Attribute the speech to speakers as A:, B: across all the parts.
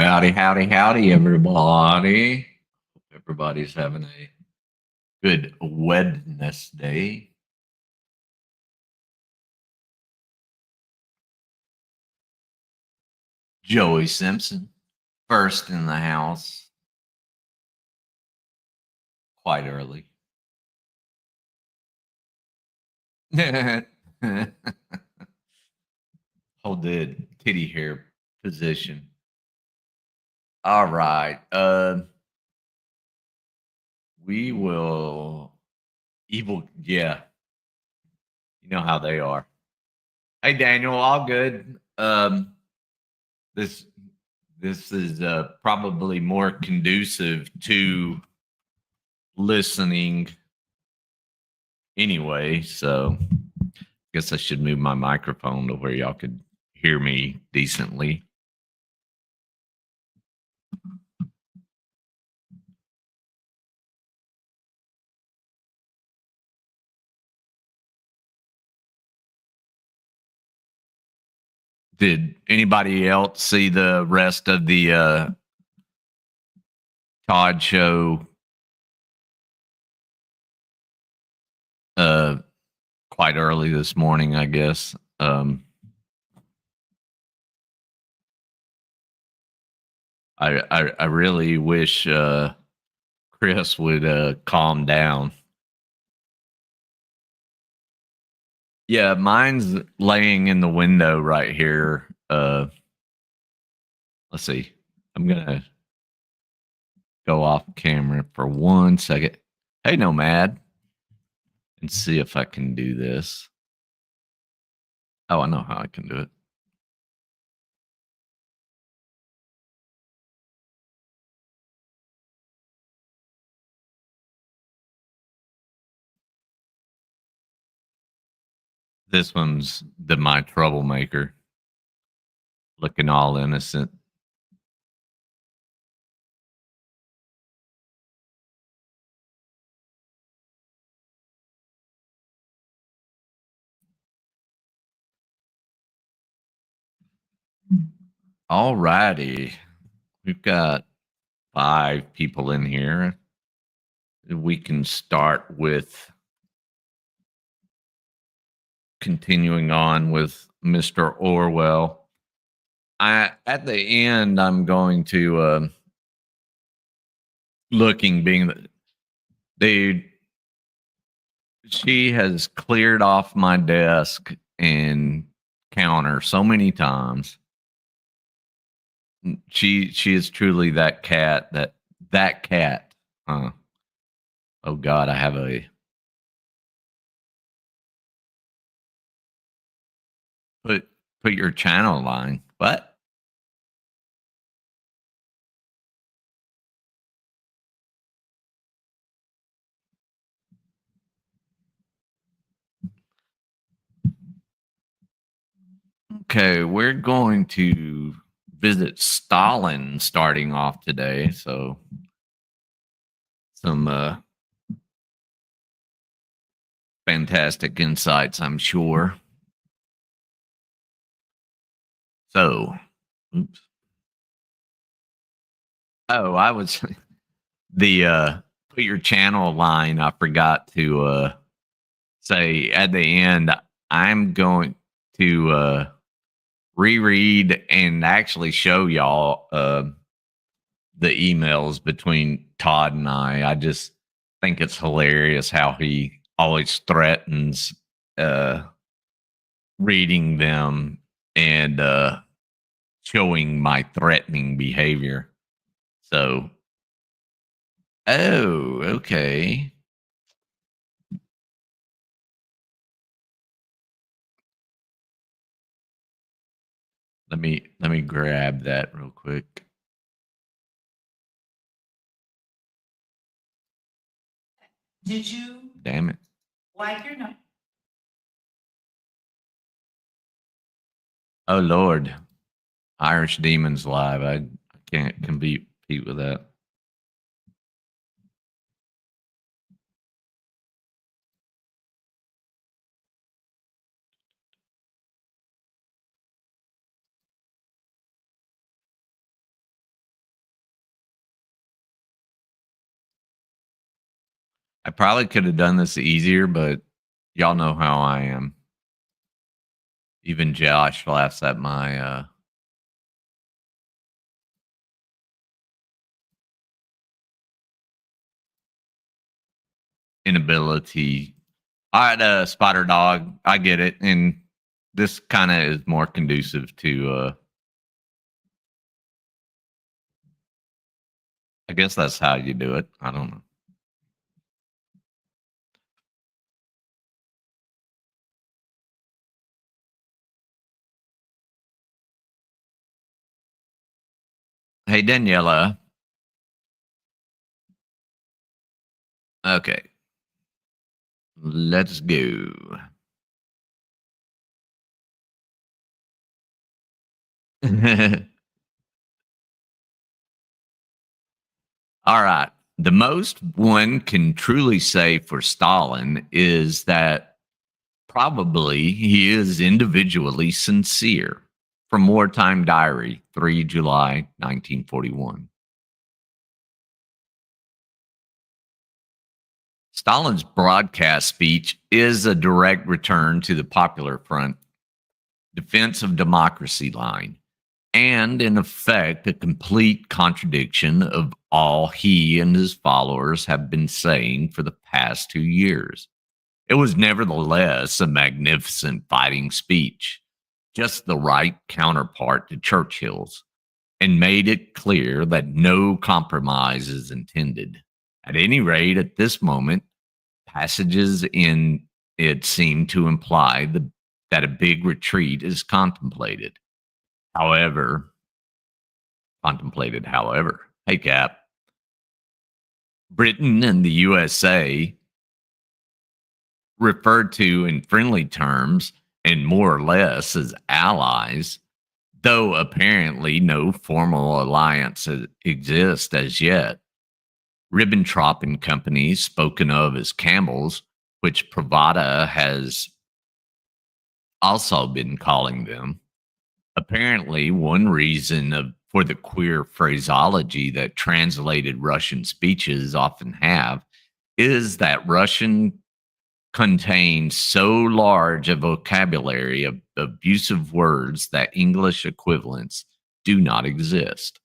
A: Howdy, howdy, howdy, everybody. Hope everybody's having a good Wednesday. Joey Simpson, first in the house, quite early. Hold the titty hair position. All right. We will evil. Yeah, you know how they are. Hey, Daniel, all good. This this is probably more conducive to listening anyway. So I guess I should move my microphone to where y'all could hear me decently. Did anybody else see the rest of the Todd show uh, quite early this morning, I guess? I really wish Chris would calm down. Yeah, mine's laying in the window right here. Let's see. I'm gonna go off camera for 1 second. Hey, Nomad, and see if I can do this. Oh, I know how I can do it. This one's my troublemaker, looking all innocent. All righty. We've got 5 people in here. We can start with continuing on with Mr. Orwell. At the end, I'm going to looking being the dude. She has cleared off my desk and counter so many times. She is truly that cat. That cat. Oh God, I have a put your channel line. What? Okay, we're going to visit Stalin starting off today. So some fantastic insights, I'm sure. So, oops. Oh, I was the put your channel line. I forgot to say at the end. I'm going to reread and actually show y'all the emails between Todd and I. I just think it's hilarious how he always threatens reading them and showing my threatening behavior. So, oh, okay. Let me grab that real quick.
B: Did you
A: Damn it.
B: like your no?
A: Oh Lord. Irish Demons Live. I can't compete with that. I probably could have done this easier, but y'all know how I am. Even Josh laughs at my inability. All right, Spider Dog, I get it, and this kind of is more conducive to. I guess that's how you do it. I don't know. Hey, Daniela. Okay, let's go. All right. The most one can truly say for Stalin is that probably he is individually sincere. From Wartime Diary, 3 July 1941. Stalin's broadcast speech is a direct return to the Popular Front defense of democracy line, and in effect, a complete contradiction of all he and his followers have been saying for the past 2 years. It was nevertheless a magnificent fighting speech, just the right counterpart to Churchill's, and made it clear that no compromise is intended. At any rate, at this moment, passages in it seem to imply that a big retreat is contemplated. However, hey Cap, Britain and the USA, referred to in friendly terms and more or less as allies, though apparently no formal alliance exists as yet. Ribbentrop and Company, spoken of as Campbell's, which Pravda has also been calling them. Apparently, one reason for the queer phraseology that translated Russian speeches often have is that Russian contains so large a vocabulary of abusive words that English equivalents do not exist.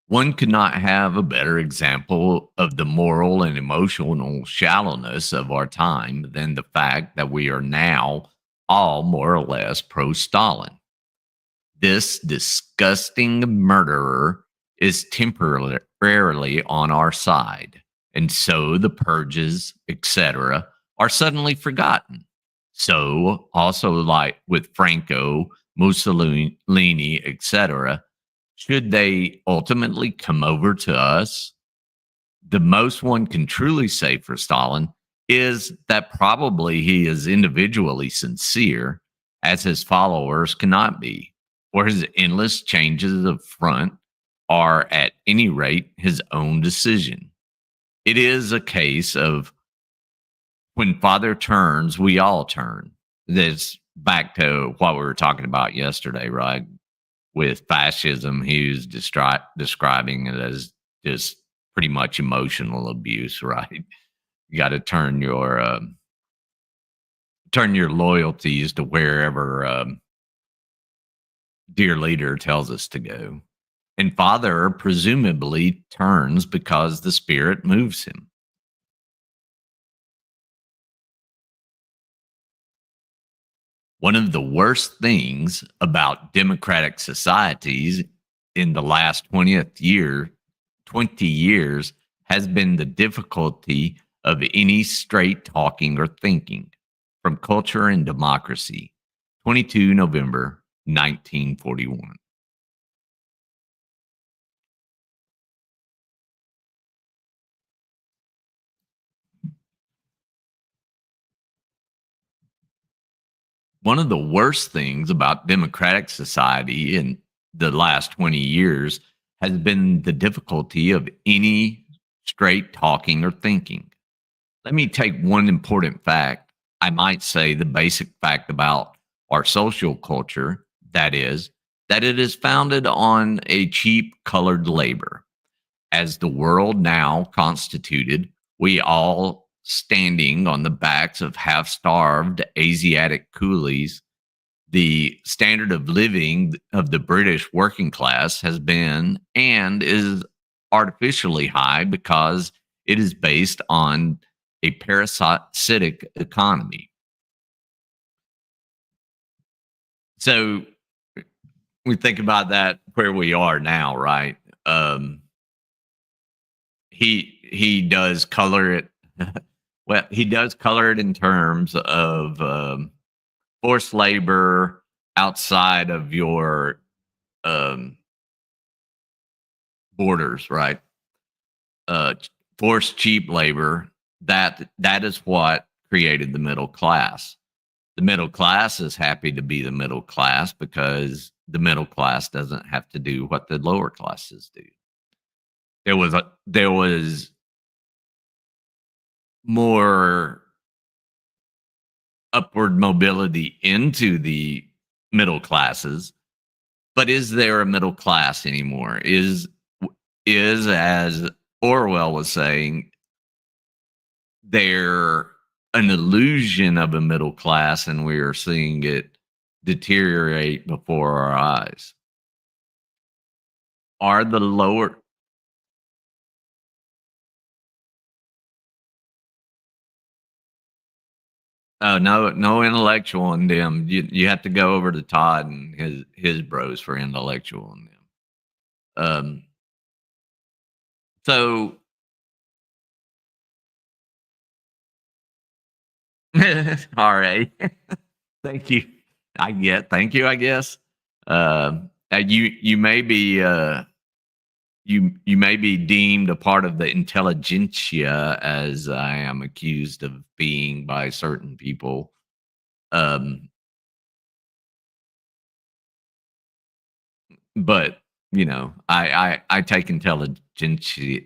A: One could not have a better example of the moral and emotional shallowness of our time than the fact that we are now all more or less pro Stalin. This disgusting murderer is temporarily on our side, and so the purges, etc., are suddenly forgotten. So, also like with Franco, Mussolini, etc., should they ultimately come over to us, the most one can truly say for Stalin is that probably he is individually sincere, as his followers cannot be, or his endless changes of front are at any rate his own decision. It is a case of when father turns, we all turn. That's back to what we were talking about yesterday, right? With fascism, he was describing it as just pretty much emotional abuse, right? You got to turn your loyalties to wherever dear leader tells us to go. And father presumably turns because the spirit moves him. One of the worst things about democratic societies in the last 20 years has been the difficulty of any straight talking or thinking. From Culture and Democracy, 22 November 1941. One of the worst things about democratic society in the last 20 years has been the difficulty of any straight talking or thinking. Let me take one important fact. I might say the basic fact about our social culture, that is, that it is founded on a cheap colored labor. as the world now constituted, we all standing on the backs of half starved Asiatic coolies, the standard of living of the British working class has been and is artificially high because it is based on a parasitic economy. So we think about that where we are now, right? He does color it. Well, he does color it in terms of forced labor outside of your um, borders, right? Forced cheap labor. That is what created the middle class. The middle class is happy to be the middle class because the middle class doesn't have to do what the lower classes do. There was more upward mobility into the middle classes, but is there a middle class anymore? Is as Orwell was saying, there an illusion of a middle class, and we are seeing it deteriorate before our eyes. Are the lower no intellectual in them. You have to go over to Todd and his bros for intellectual in them. So all right. Thank you. Thank you, I guess. You may be you may be deemed a part of the intelligentsia, as I am accused of being by certain people. But you know, I take intelligentsia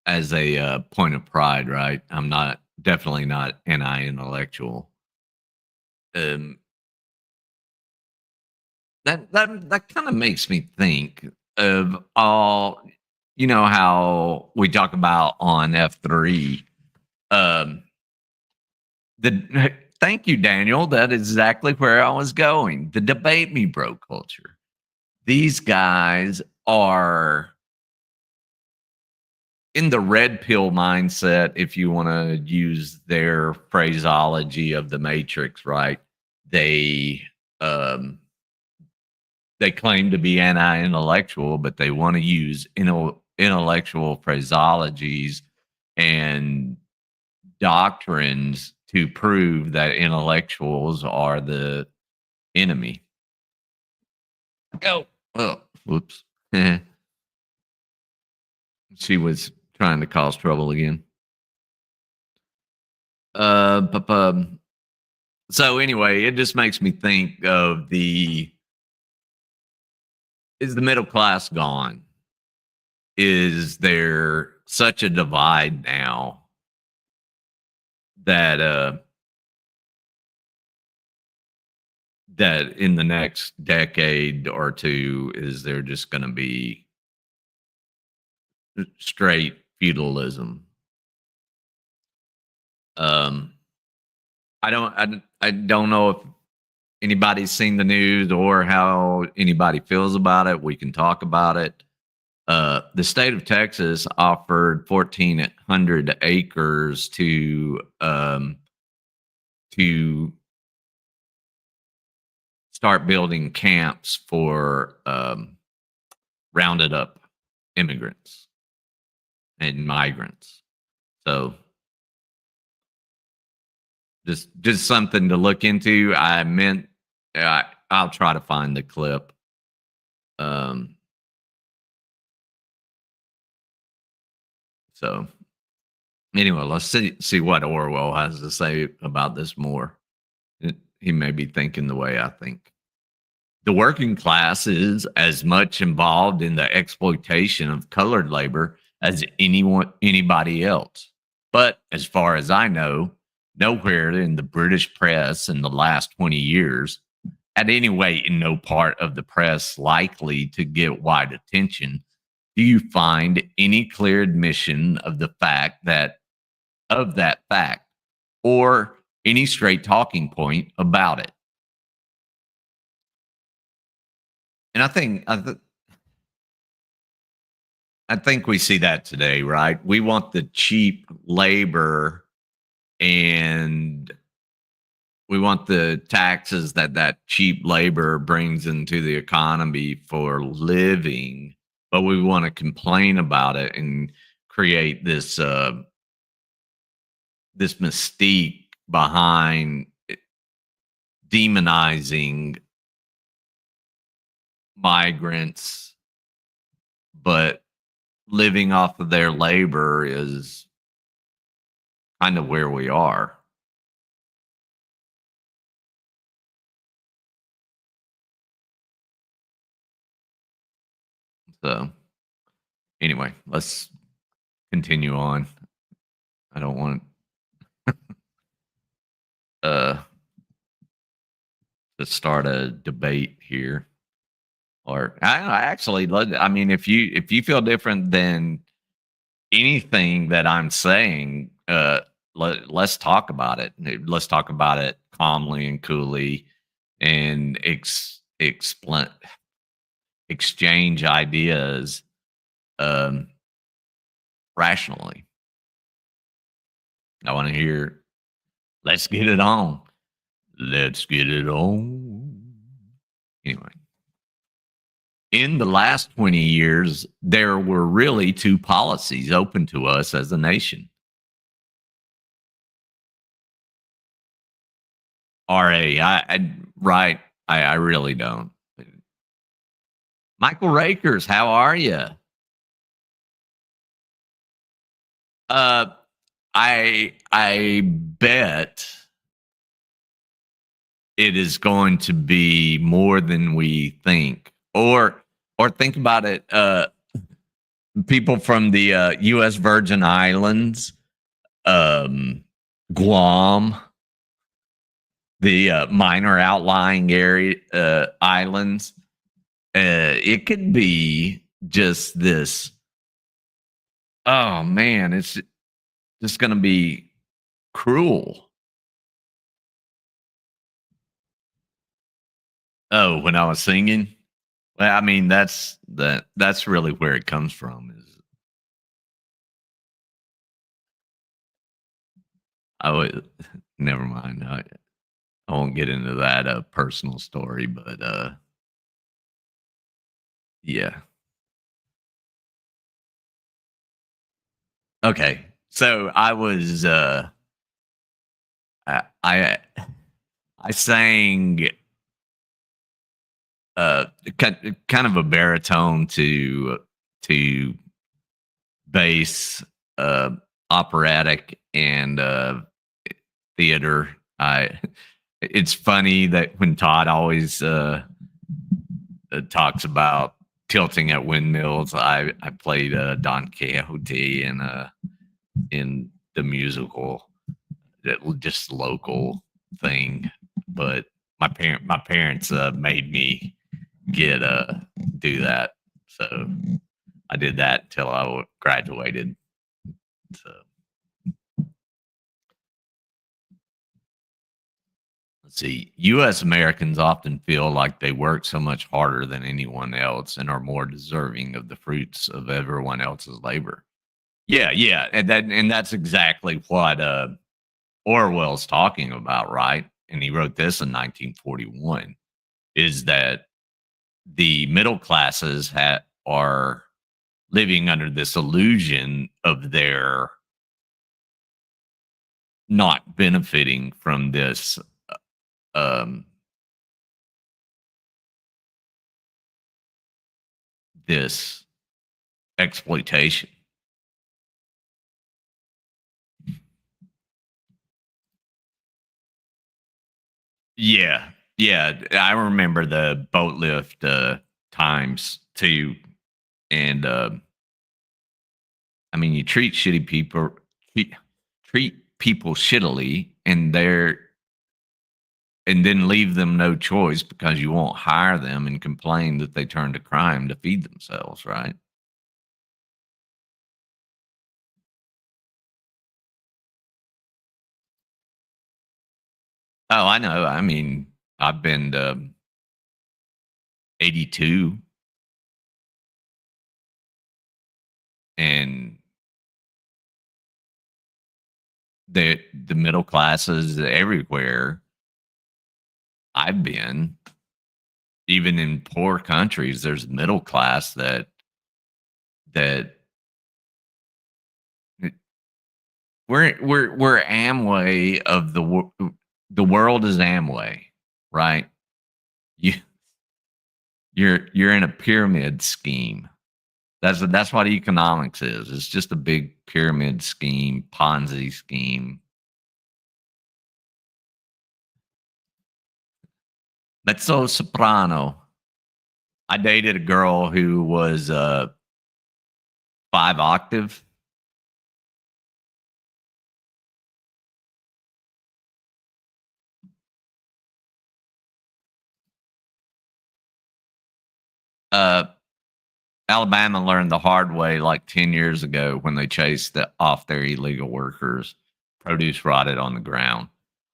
A: as a point of pride, right? I'm not definitely not anti-intellectual. Um, that kind of makes me think of all, you know, how we talk about on F3. The Thank you, Daniel. That is exactly where I was going. The debate me bro culture. These guys are in the red pill mindset, if you want to use their phraseology of the Matrix, right? Um, they claim to be anti-intellectual, but they want to use intellectual phraseologies and doctrines to prove that intellectuals are the enemy. Oh, whoops. She was trying to cause trouble again. So anyway, it just makes me think of is the middle class gone? Is there such a divide now that that in the next decade or two, is there just going to be straight feudalism? I don't know if anybody's seen the news or how anybody feels about it. We can talk about it. The state of Texas offered 1,400 acres to start building camps for rounded up immigrants and migrants. So just something to look into. I'll try to find the clip. So anyway, let's see what Orwell has to say about this more. He may be thinking the way I think. The working class is as much involved in the exploitation of colored labor as anybody else. But as far as I know, nowhere in the British press in the last 20 years at any rate, in no part of the press likely to get wide attention, do you find any clear admission of the fact that fact, or any straight talking point about it? And I think we see that today, right? We want the cheap labor, and we want the taxes that cheap labor brings into the economy for living, but we want to complain about it and create this mystique behind demonizing migrants, but living off of their labor is kind of where we are. So anyway, let's continue on. I don't want uh to start a debate here. Or I actually I mean, if you feel different than anything that I'm saying, let's talk about it. Let's talk about it calmly and coolly, and exchange ideas um, rationally. I want to hear. Let's get it on. Let's get it on. Anyway, in the last 20 years, there were really two policies open to us as a nation. Right. I really don't. Michael Rakers, how are you? I bet it is going to be more than we think. Or think about it. People from the U.S. Virgin Islands, Guam, the minor outlying area islands. It could be just this. Oh man, it's just going to be cruel. Oh, when I was singing, well, I mean that's really where it comes from. Is I would never mind. I won't get into that personal story, but yeah. Okay. So I was I I sang uh kind of a baritone to bass, operatic, and theater. I It's funny that when Todd always talks about tilting at windmills, I played Don Quixote in the musical, that just local thing. But my parents made me get do that, so I did that until I graduated. So let's see. U.S. Americans often feel like they work so much harder than anyone else and are more deserving of the fruits of everyone else's labor. Yeah, yeah, and that's exactly what Orwell's talking about, right? And he wrote this in 1941. Is that the middle classes are living under this illusion of their not benefiting from um, this exploitation. Yeah, yeah, I remember the boat lift times too, and I mean, you treat, treat people shittily, and and then leave them no choice because you won't hire them and complain that they turn to crime to feed themselves, right? Oh, I know. I mean, I've been to 82 and the middle classes everywhere I've been, even in poor countries, there's middle class that we're Amway of the world is Amway, right? You you're in a pyramid scheme. That's what economics is. It's just a big pyramid scheme, Ponzi scheme. Mezzo soprano. I dated a girl who was 5 octave. Uh, Alabama learned the hard way like 10 years ago when they chased off their illegal workers. Produce rotted on the ground.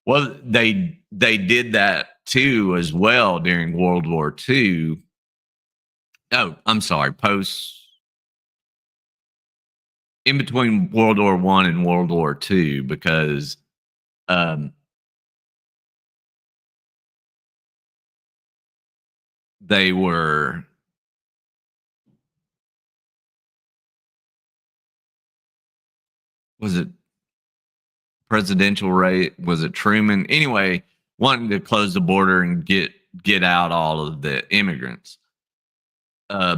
A: Well, they did that too as well during World War II. Oh, I'm sorry, post in between World War One and World War II because um, they were was it presidential rate? Was it Truman? Anyway, wanting to close the border and get out all of the immigrants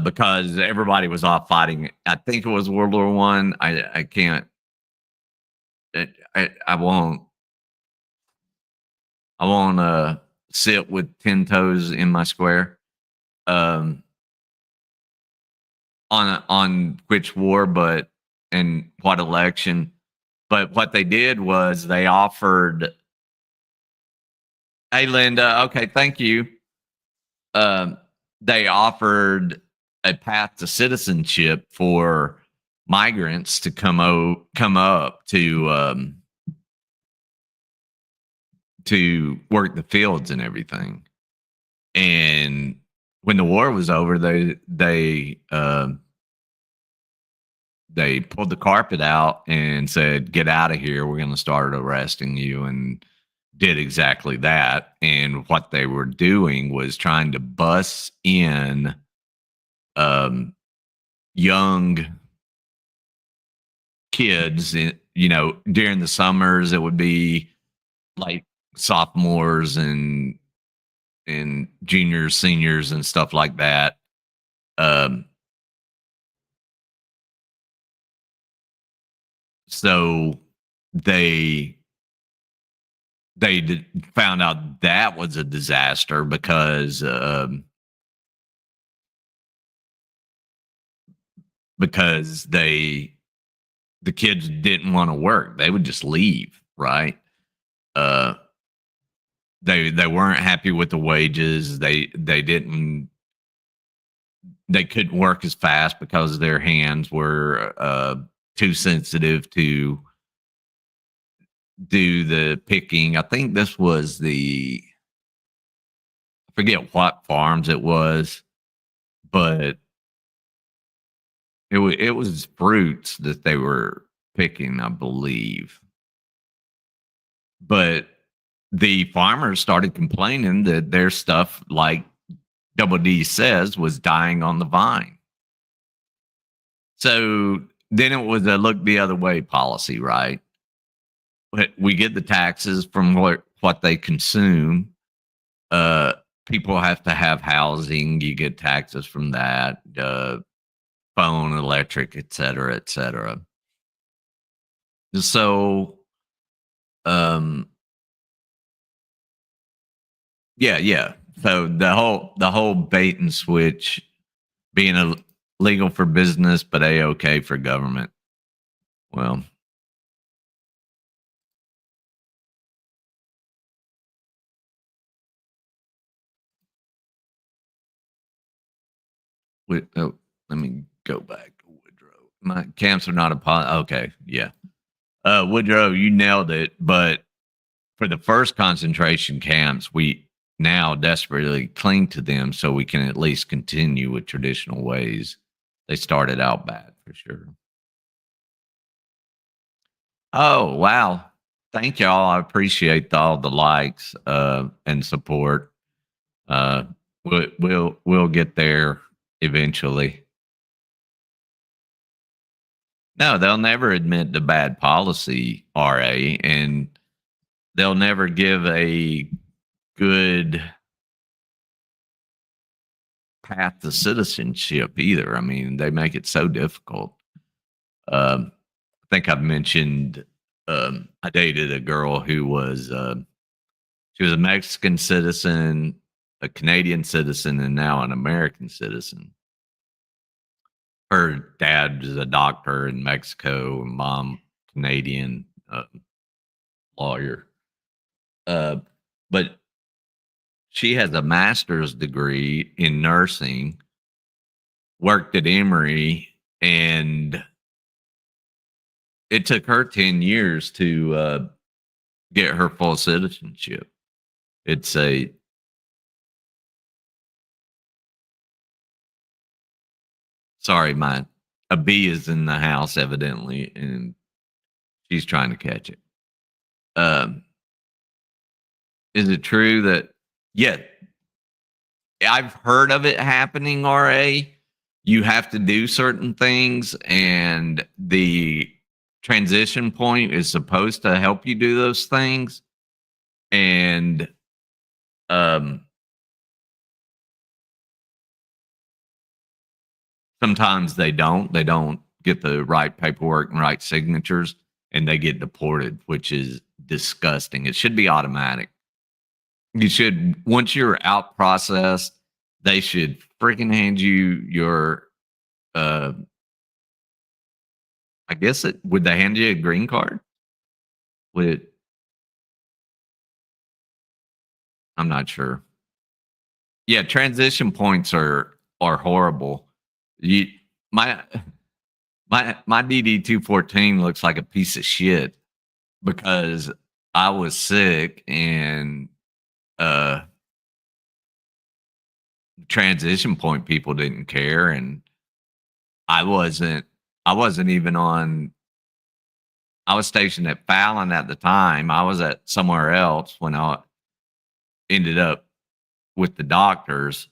A: because everybody was off fighting. I think it was World War One. I can't. I won't. I won't sit with 10 toes in my square um, on which war, but and what election. But what they did was they offered, hey Linda, okay, thank you. Um, they offered a path to citizenship for migrants to come up to work the fields and everything. And when the war was over, they pulled the carpet out and said, "Get out of here. We're going to start arresting you." And did exactly that. And what they were doing was trying to bus in um, young kids. During the summers, it would be like sophomores and juniors, seniors, and stuff like that. Um, so they found out that was a disaster because the kids didn't want to work. They would just leave, right? Uh, they weren't happy with the wages. They couldn't work as fast because their hands were too sensitive to do the picking. I think this was I forget what farms it was, but it was fruits that they were picking, I believe. But the farmers started complaining that their stuff, like Double D says, was dying on the vine. So then it was a look the other way policy, right? We get the taxes from what they consume. Uh, People have to have housing. You get taxes from that, phone, electric, et cetera, et cetera. So, um, yeah. So the whole bait and switch being legal for business, but a-okay for government. Well, Oh, let me go back to Woodrow. My camps are not a okay, yeah. Woodrow, you nailed it. But for the first concentration camps, we now desperately cling to them so we can at least continue with traditional ways. They started out bad for sure. Oh, wow. Thank y'all. I appreciate all the likes and support. Uh, we'll get there eventually. No, they'll never admit to bad policy, RA, and they'll never give a good path to citizenship either. I mean, they make it so difficult. I think I've mentioned I dated a girl who was she was a Mexican citizen, a Canadian citizen, and now an American citizen. Her dad was a doctor in Mexico, and mom Canadian lawyer. But she has a master's degree in nursing, worked at Emory, and it took her 10 years to get her full citizenship. It's a sorry, a bee is in the house evidently, and she's trying to catch it. Um, is it true that yeah, I've heard of it happening, RA. You have to do certain things, and the transition point is supposed to help you do those things. And sometimes they don't. They don't get the right paperwork and right signatures, and they get deported, which is disgusting. It should be automatic. You should, once you're out processed, they should freaking hand you your I guess it would they hand you a green card? Would it I'm not sure. Yeah, transition points are horrible. You my my DD 214 looks like a piece of shit because I was sick and uh transition point people didn't care, and I wasn't I wasn't even on I was stationed at Fallon at the time. I was at somewhere else when I ended up with the doctors,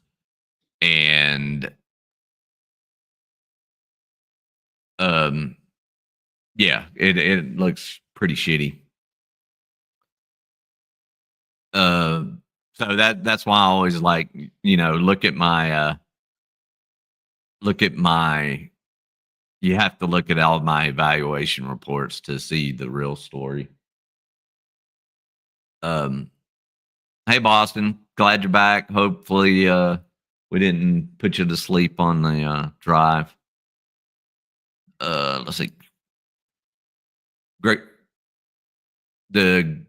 A: and um yeah, it looks pretty shitty. Uh so that's why I always like, look at my you have to look at all my evaluation reports to see the real story. Um, hey Boston, glad you're back. Hopefully, we didn't put you to sleep on the drive. Let's see. Great. The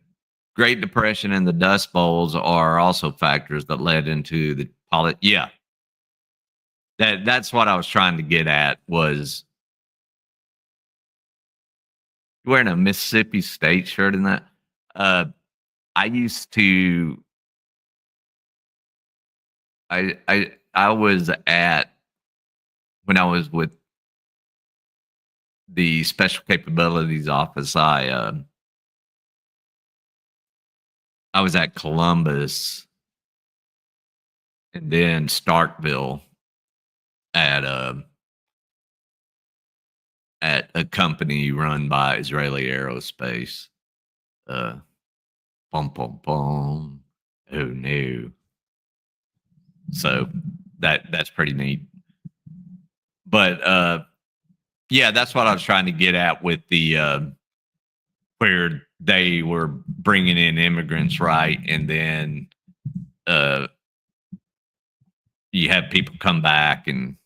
A: Great Depression and the Dust Bowls are also factors that led into the Yeah, that's what I was trying to get at. Was wearing a Mississippi State shirt in that? Uh, I used to. I was at when I was with the Special Capabilities Office. I was at Columbus and then Starkville at a company run by Israeli Aerospace. Bum bum bum. Oh no. So that's pretty neat. But yeah, that's what I was trying to get at with the where they were bringing in immigrants, right? And then you have people come back and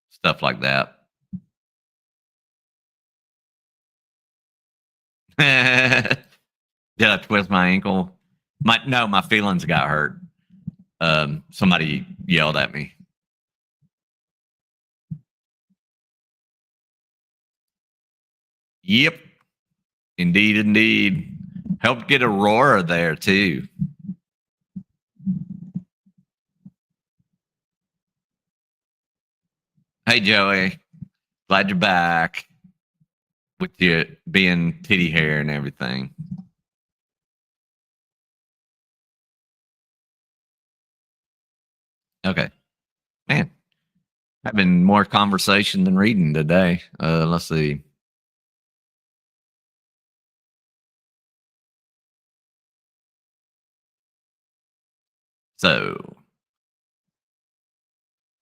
A: stuff like that. Did I twist my ankle? My feelings got hurt. Somebody yelled at me. Yep. Indeed, indeed. Helped get Aurora there too. Hey Joey. Glad you're back. With you being titty hair and everything. Okay. Man. Having more conversation than reading today. Let's see. So,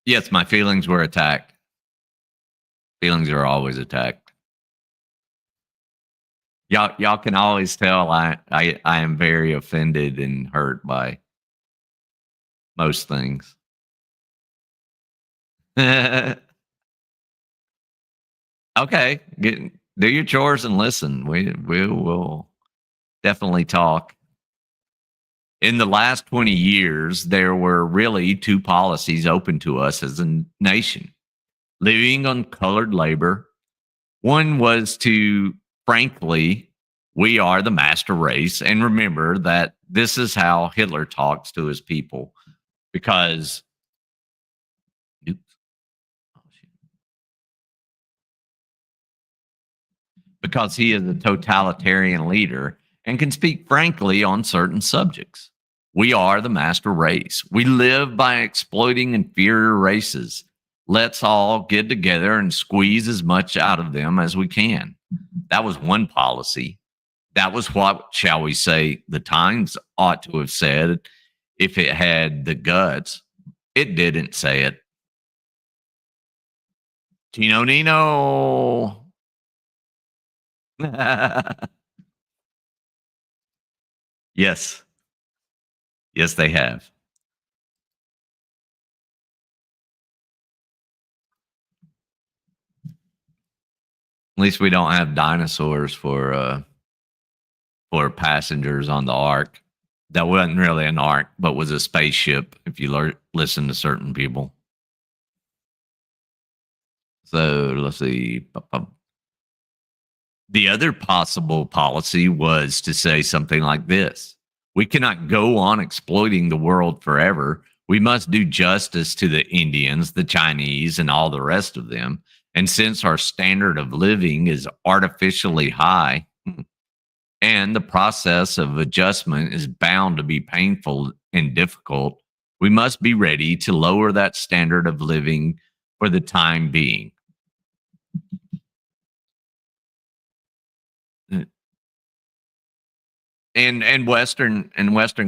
A: yes, my feelings were attacked. Feelings are always attacked. Y'all can always tell I am very offended and hurt by most things. Okay, do your chores and listen. We will definitely talk. In the last 20 years, there were really two policies open to us as a nation: living on colored labor. One was to, frankly, we are the master race. And remember that this is how Hitler talks to his people because, oops, oh, shit. Because he is a totalitarian leader and can speak frankly on certain subjects. We are the master race. We live by exploiting inferior races. Let's all get together and squeeze as much out of them as we can. That was one policy. That was what, shall we say, the Times ought to have said if it had the guts. It didn't say it. Tino Nino. Yes. Yes, they have. At least we don't have dinosaurs for passengers on the Ark. That wasn't really an Ark, but was a spaceship. If you listen to certain people. So let's see. The other possible policy was to say something like this: we cannot go on exploiting the world forever. We must do justice to the Indians, the Chinese, and all the rest of them. And since our standard of living is artificially high, and the process of adjustment is bound to be painful and difficult, we must be ready to lower that standard of living for the time being. And Western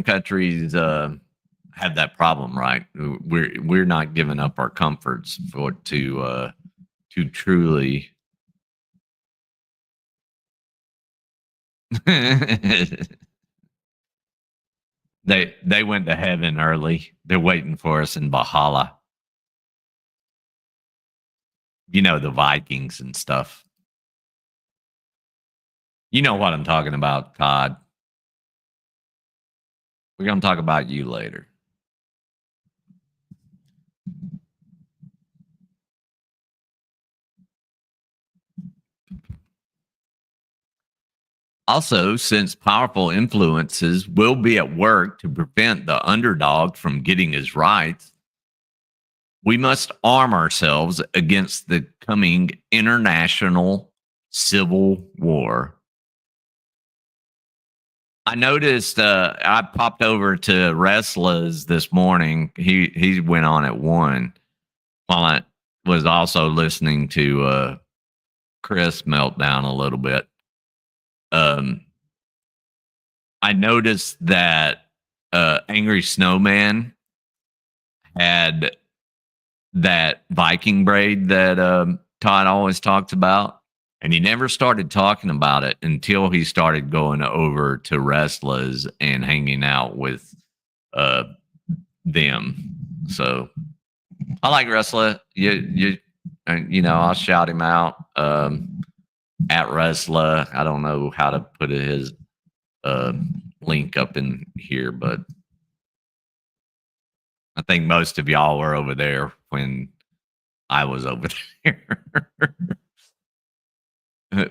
A: countries have that problem, right? We're not giving up our comforts for to truly. They went to heaven early. They're waiting for us in Valhalla. You know, the Vikings and stuff. You know what I'm talking about, Todd. We're going to talk about you later. Also, since powerful influences will be at work to prevent the underdog from getting his rights, we must arm ourselves against the coming international civil war. I noticed I popped over to Wrestlers this morning. He went on at 1 while I was also listening to Chris meltdown a little bit. I noticed that Angry Snowman had that Viking braid that Todd always talks about. And he never started talking about it until he started going over to Wrestlers and hanging out with them. So I like Wrestler. You know, I'll shout him out at Wrestler. I don't know how to put his link up in here, but I think most of y'all were over there when I was over there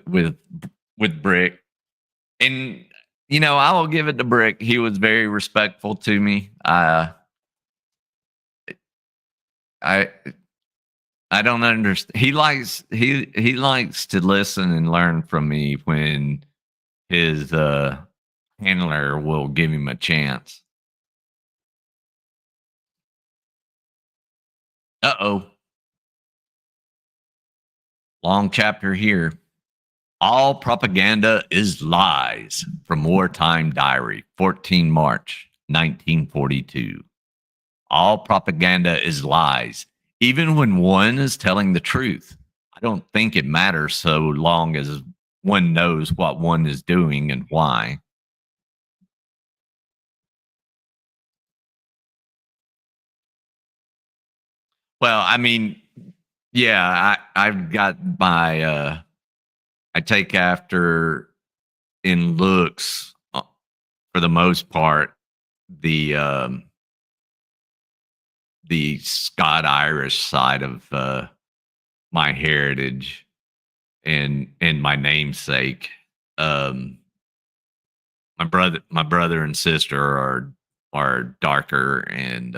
A: with with Brick. And I will give it to Brick. He was very respectful to me. I I don't understand. He likes to listen and learn from me when his handler will give him a chance. Uh-oh. Long chapter here. All propaganda is lies from Wartime Diary, 14 March 1942. All propaganda is lies, even when one is telling the truth. I don't think it matters so long as one knows what one is doing and why. Well, I mean, yeah, I've got my I take after in looks for the most part the the Scott Irish side of my heritage and my namesake. Um, my brother and sister are darker and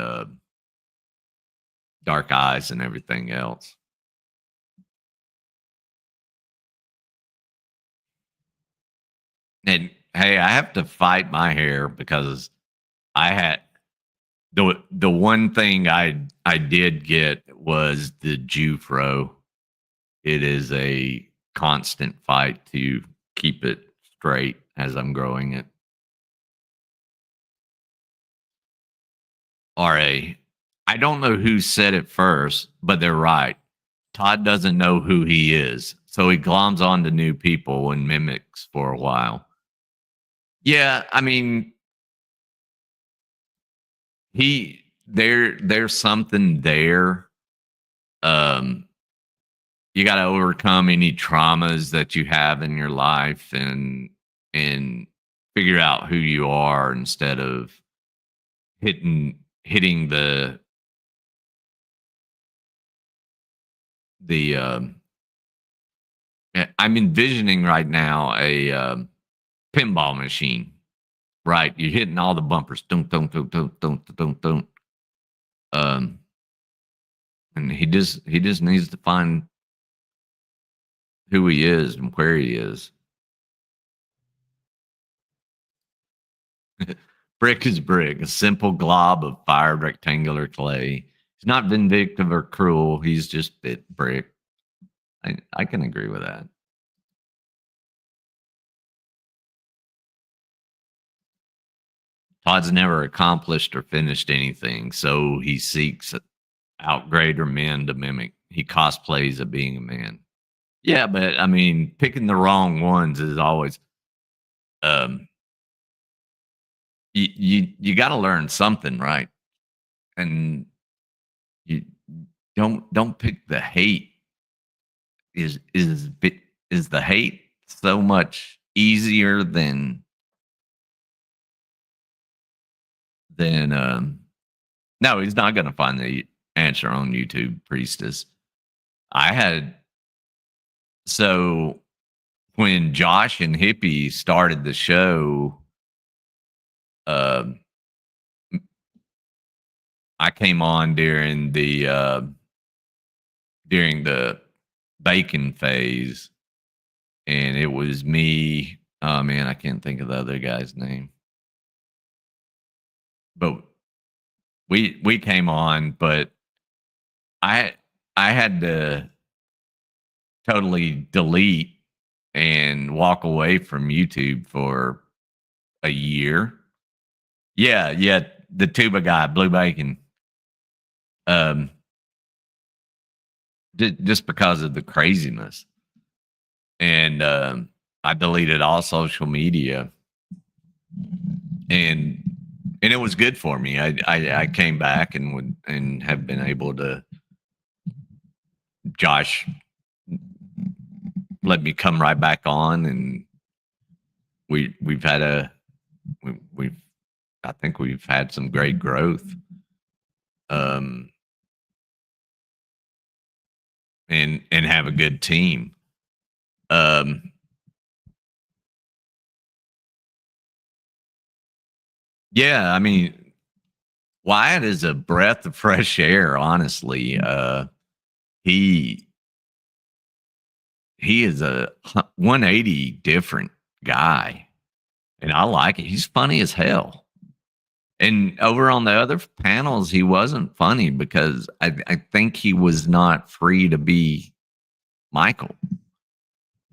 A: dark eyes and everything else. And hey, I have to fight my hair because I had the one thing I did get was the Jufro. It is a constant fight to keep it straight as I'm growing it. RA. I don't know who said it first, but they're right. Todd doesn't know who he is, so he gloms on to new people and mimics for a while. Yeah, I mean, there's something there. Um, you got to overcome any traumas that you have in your life and figure out who you are instead of hitting the I'm envisioning right now a pinball machine. Right, you're hitting all the bumpers. Dun, dun, dun, dun, dun, dun, dun. Um, and he just needs to find who he is and where he is. Brick is brick, a simple glob of fired rectangular clay. He's not vindictive or cruel. He's just bit brick. I can agree with that. Todd's never accomplished or finished anything, so he seeks out greater men to mimic. He cosplays of being a man. Yeah, but I mean, picking the wrong ones is always um you got to learn something, right? And you don't pick the hate. Is the hate so much easier than no, he's not going to find the answer on YouTube, Priestess. I had so when Josh and Hippie started the show, um I came on during the bacon phase, and it was me. Oh man, I can't think of the other guy's name, but we came on, but I I had to totally delete and walk away from YouTube for a year. Yeah, yeah, the tuba guy, Blue Bacon. Um, just because of the craziness, and I deleted all social media, and and it was good for me. I came back and would and have been able to. Josh let me come right back on, and we've had we've I think we've had some great growth. Um, and have a good team. Um, Yeah, I mean, Wyatt is a breath of fresh air, honestly. He he is a 180 different guy, and I like it. He's funny as hell. And over on the other panels, he wasn't funny because I think he was not free to be Michael.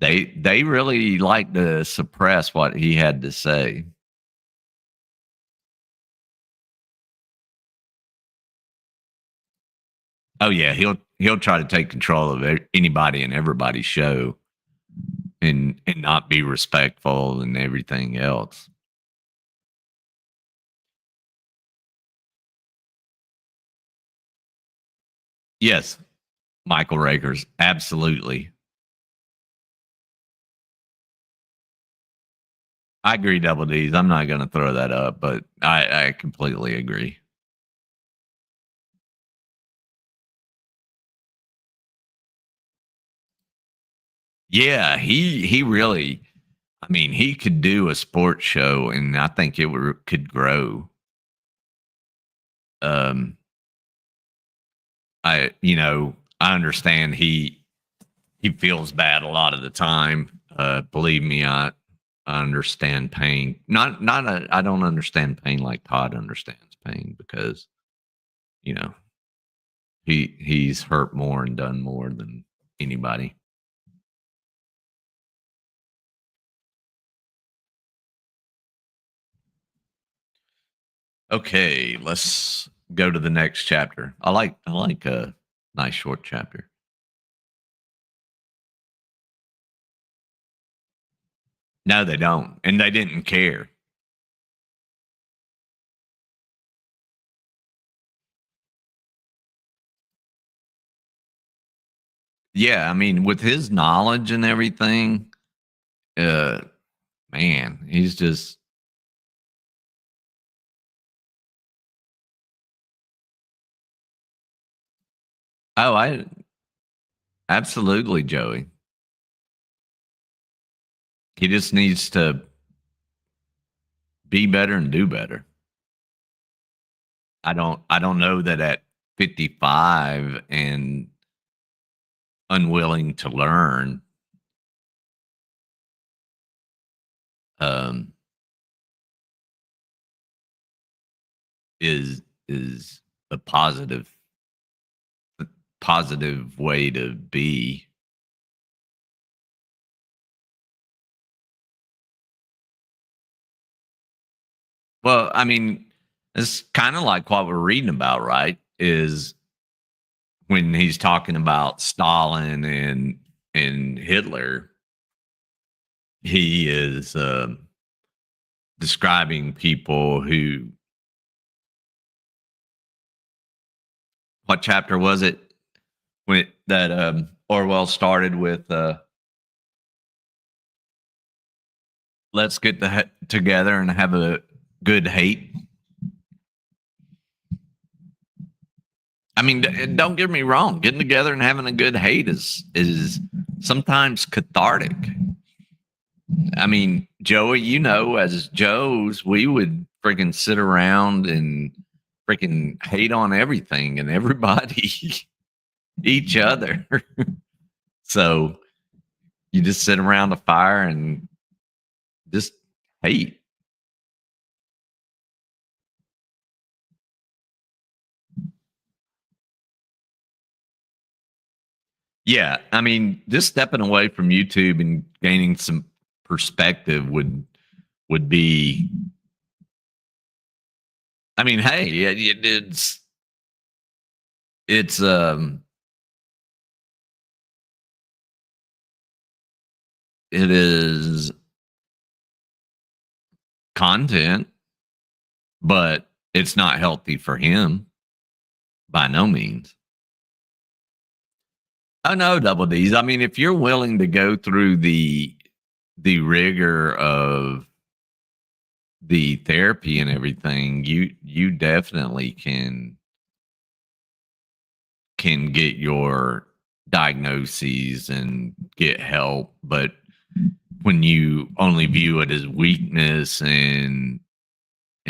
A: They really like to suppress what he had to say. Oh yeah, he'll try to take control of anybody and everybody's show, and not be respectful and everything else. Yes, Michael Rakers, absolutely. I agree, Double D's. I'm not going to throw that up, but I completely agree. Yeah, he really. I mean, he could do a sports show, and I think could grow. Um, I understand he feels bad a lot of the time. Believe me, I understand pain. I don't understand pain like Todd understands pain because you know he's hurt more and done more than anybody. Okay, let's go to the next chapter. I like a nice short chapter. No, they don't, and they didn't care. Yeah, I mean, with his knowledge and everything, uh, man, he's just. Oh, I absolutely, Joey. He just needs to be better and do better. I don't know that at 55 and unwilling to learn, um, is a positive way to be. Well, I mean, it's kind of like what we're reading about, right? Is when he's talking about Stalin and Hitler, he is describing people who. What chapter was it when that Orwell started with? Let's get together and have a good hate. I mean, don't get me wrong. Getting together and having a good hate is sometimes cathartic. I mean, Joey, as Joes, we would freaking sit around and freaking hate on everything and everybody, each other. So you just sit around the fire and just hate. Yeah, I mean, just stepping away from YouTube and gaining some perspective would be. I mean, hey, it's it is content, but it's not healthy for him by no means. Oh no, double D's. I mean, if you're willing to go through the rigor of the therapy and everything, you definitely can get your diagnoses and get help. But when you only view it as weakness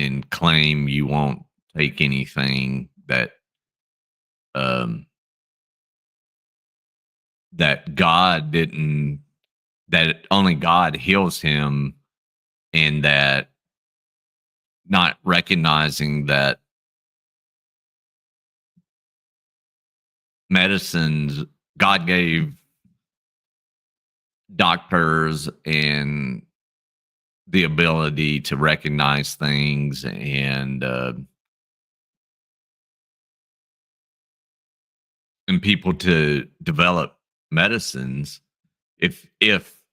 A: and claim you won't take anything um that God didn't, that only God heals him, and that not recognizing that medicines, God gave doctors and the ability to recognize things and people to develop medicines if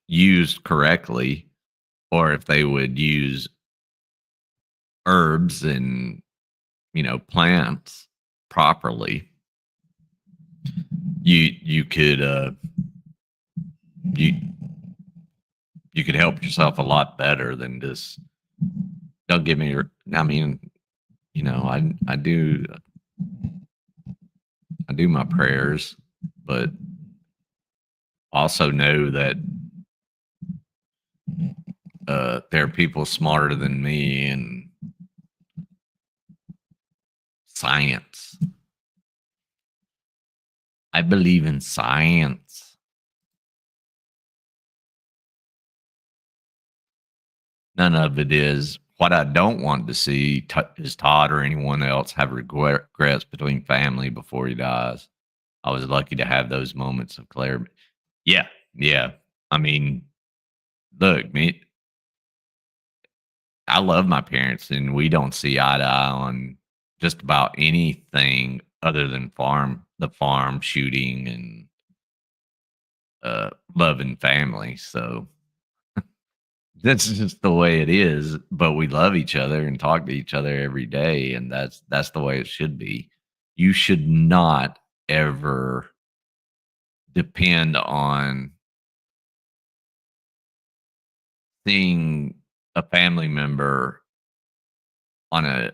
A: used correctly, or if they would use herbs and plants properly, you could you you could help yourself a lot better than just, don't give me your, I mean, I do my prayers, but also know that there are people smarter than me in science. I believe in science. None of it is. What I don't want to see is Todd or anyone else have regrets between family before he dies. I was lucky to have those moments of clarity. Yeah, yeah. I mean, look, me, I love my parents, and we don't see eye to eye on just about anything other than the farm shooting and loving family. So that's just the way it is. But we love each other and talk to each other every day, and that's the way it should be. You should not ever depend on seeing a family member on a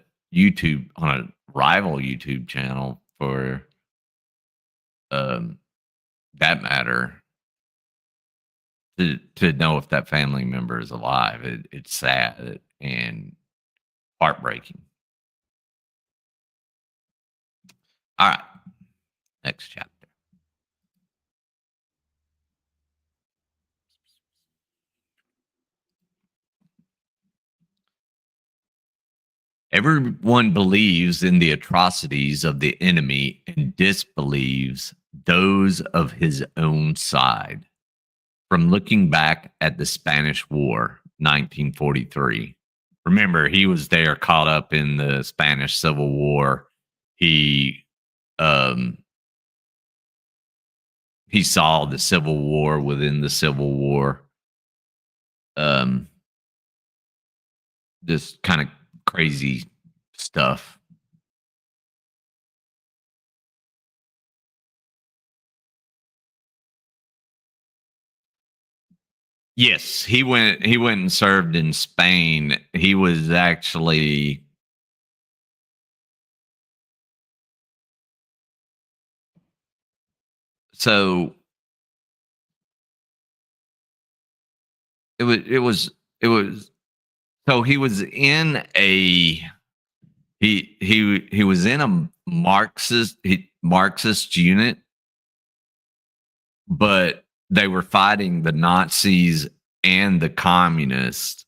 A: on a rival YouTube channel, for um that matter, to know if that family member is alive. It's sad and heartbreaking. All right, next chapter. Everyone believes in the atrocities of the enemy and disbelieves those of his own side. From looking back at the Spanish War, 1943. Remember, he was there caught up in the Spanish Civil War. He um he saw the Civil War within the Civil War. Um this kind of crazy stuff. Yes, he went and served in Spain. He was actually, so it was so he was in a he was in a Marxist unit, but they were fighting the Nazis and the communists.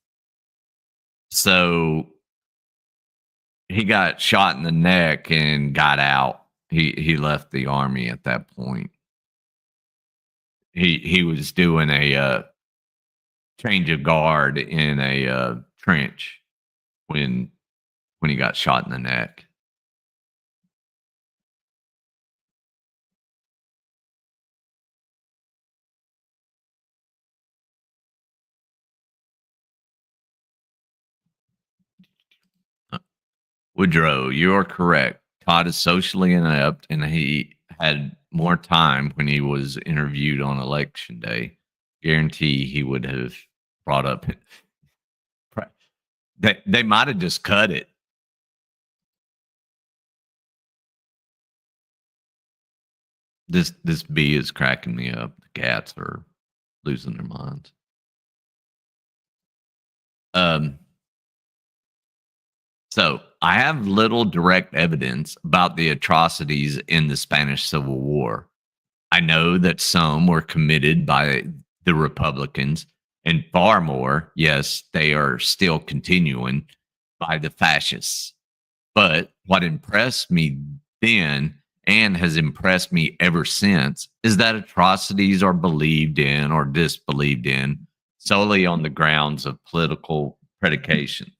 A: So he got shot in the neck and got out. He left the army at that point. He was doing a change of guard in a trench when he got shot in the neck. Woodrow, you're correct. Todd is socially inept, and he had more time when he was interviewed on election day. Guarantee he would have brought up. They might have just cut it. This bee is cracking me up. The cats are losing their minds. Um, So I have little direct evidence about the atrocities in the Spanish Civil War. I know that some were committed by the Republicans, and far more, yes, they are still continuing, by the fascists. But what impressed me then and has impressed me ever since is that atrocities are believed in or disbelieved in solely on the grounds of political predication.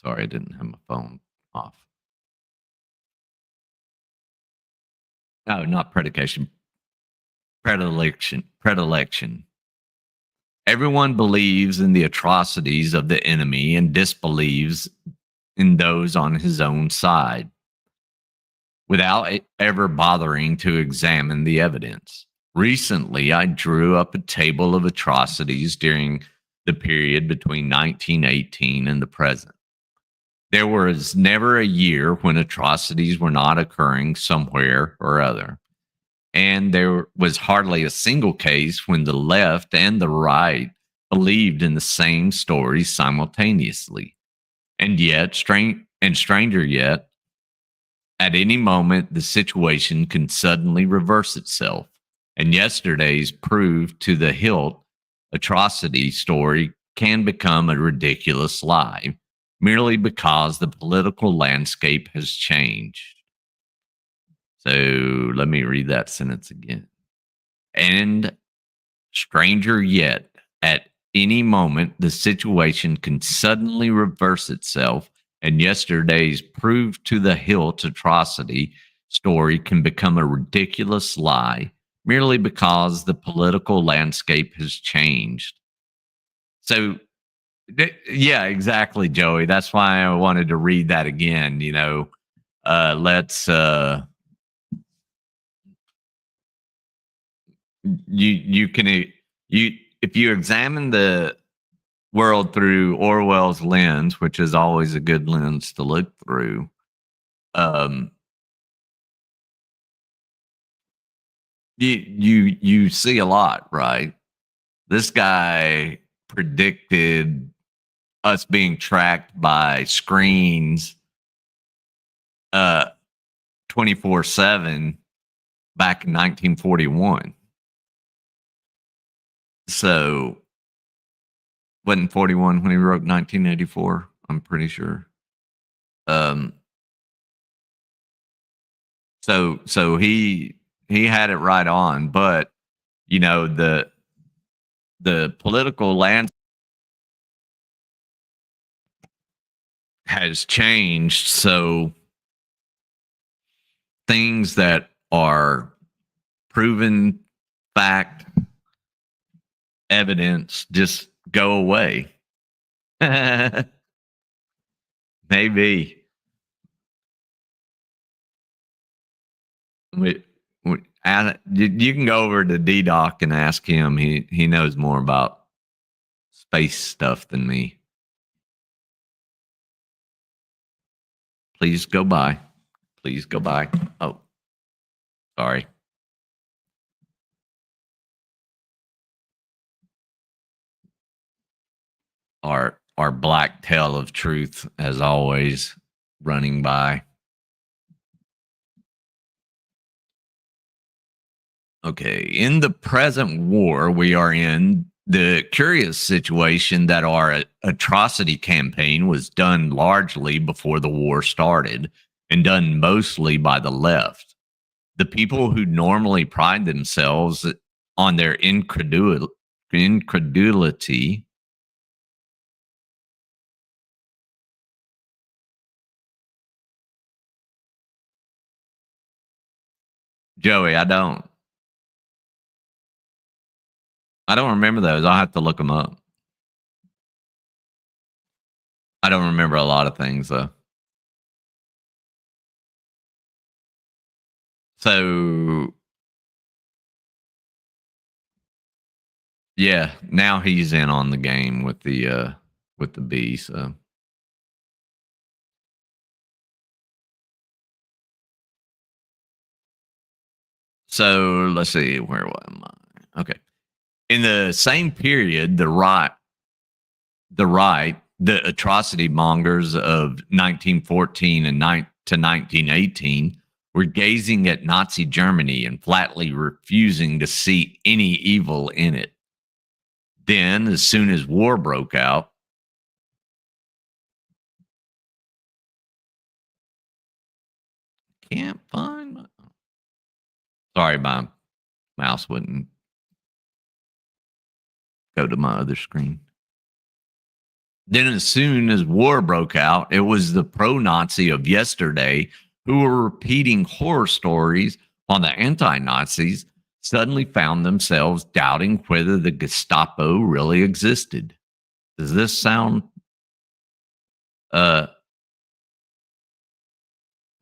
A: Sorry, I didn't have my phone off. No, not predication, predilection. Predilection. Everyone believes in the atrocities of the enemy and disbelieves in those on his own side without ever bothering to examine the evidence. Recently, I drew up a table of atrocities during the period between 1918 and the present. There was never a year when atrocities were not occurring somewhere or other. And there was hardly a single case when the left and the right believed in the same story simultaneously. And yet, stranger yet, at any moment, the situation can suddenly reverse itself. And yesterday's proved to the hilt atrocity story can become a ridiculous lie merely because the political landscape has changed. So let me read that sentence again. And stranger yet, at any moment, the situation can suddenly reverse itself, and yesterday's proved to the hilt atrocity story can become a ridiculous lie merely because the political landscape has changed. So, yeah, exactly, Joey. That's why I wanted to read that again. Let's you can you if you examine the world through Orwell's lens, which is always a good lens to look through, um, you see a lot, right? This guy predicted us being tracked by screens 24/7 back in 1941. So wasn't 41 when he wrote 1984, I'm pretty sure. Um so he had it right on, but the political landscape has changed, so things that are proven fact evidence just go away. Maybe you can go over to D-Doc and ask him. He knows more about space stuff than me. Please go by. Please go by. Oh, sorry. Our black tail of truth, as always, running by. Okay, in the present war we are in, the curious situation that our atrocity campaign was done largely before the war started and done mostly by the left. The people who normally pride themselves on their incredulity. Joey, I don't remember those. I'll have to look them up. I don't remember a lot of things though. So yeah, now he's in on the game with the B. So let's see, where am I? Okay. In the same period, the right the right, the atrocity mongers of 1914 and to 1918, were gazing at Nazi Germany and flatly refusing to see any evil in it. Then, as soon as war broke out, can't find my. Sorry, my mouse wouldn't go to my other screen. Then, as soon as war broke out, it was the pro Nazi of yesterday who were repeating horror stories, while the anti Nazis suddenly found themselves doubting whether the Gestapo really existed. Does this sound.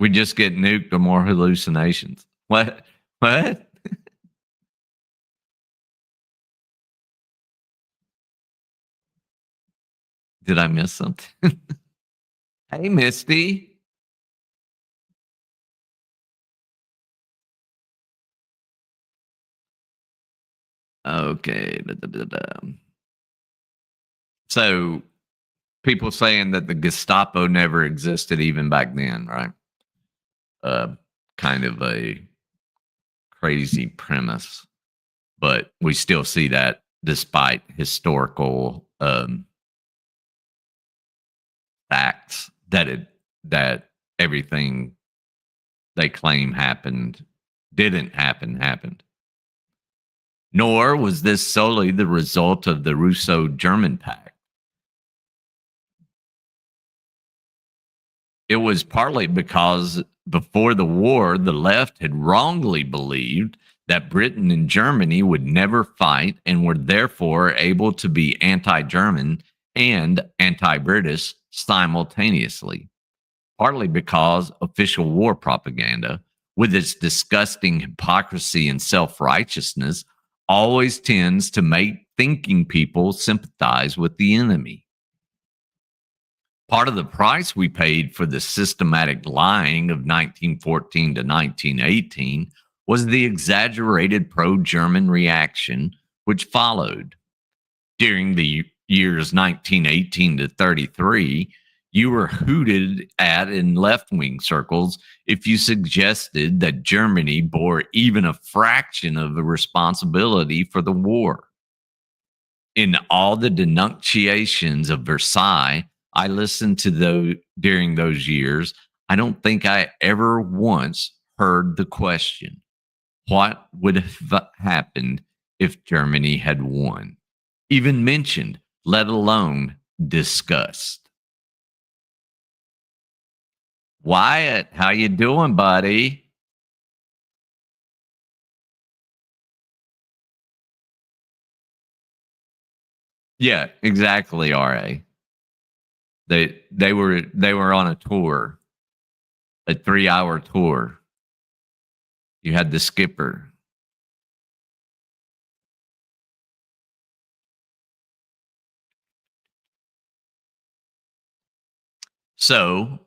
A: We just get nuked or more hallucinations? What? What? Did I miss something? Hey, Misty. Okay. So, people saying that the Gestapo never existed even back then, right? Kind of a crazy premise, but we still see that despite historical facts that everything they claim didn't happen. Nor was this solely the result of the Russo-German Pact. It was partly because before the war, the left had wrongly believed that Britain and Germany would never fight and were therefore able to be anti-German and anti-British simultaneously. Partly because official war propaganda, with its disgusting hypocrisy and self-righteousness, always tends to make thinking people sympathize with the enemy. Part of the price we paid for the systematic lying of 1914 to 1918 was the exaggerated pro-German reaction which followed. During the years 1918 to 33, you were hooted at in left-wing circles if you suggested that Germany bore even a fraction of the responsibility for the war. In all the denunciations of Versailles I listened to during those years, I don't think I ever once heard the question, what would have happened if Germany had won? Even mentioned, let alone discussed. Wyatt, how you doing, buddy? Yeah, exactly, RA. They were on a tour, a 3-hour tour. You had the skipper. So,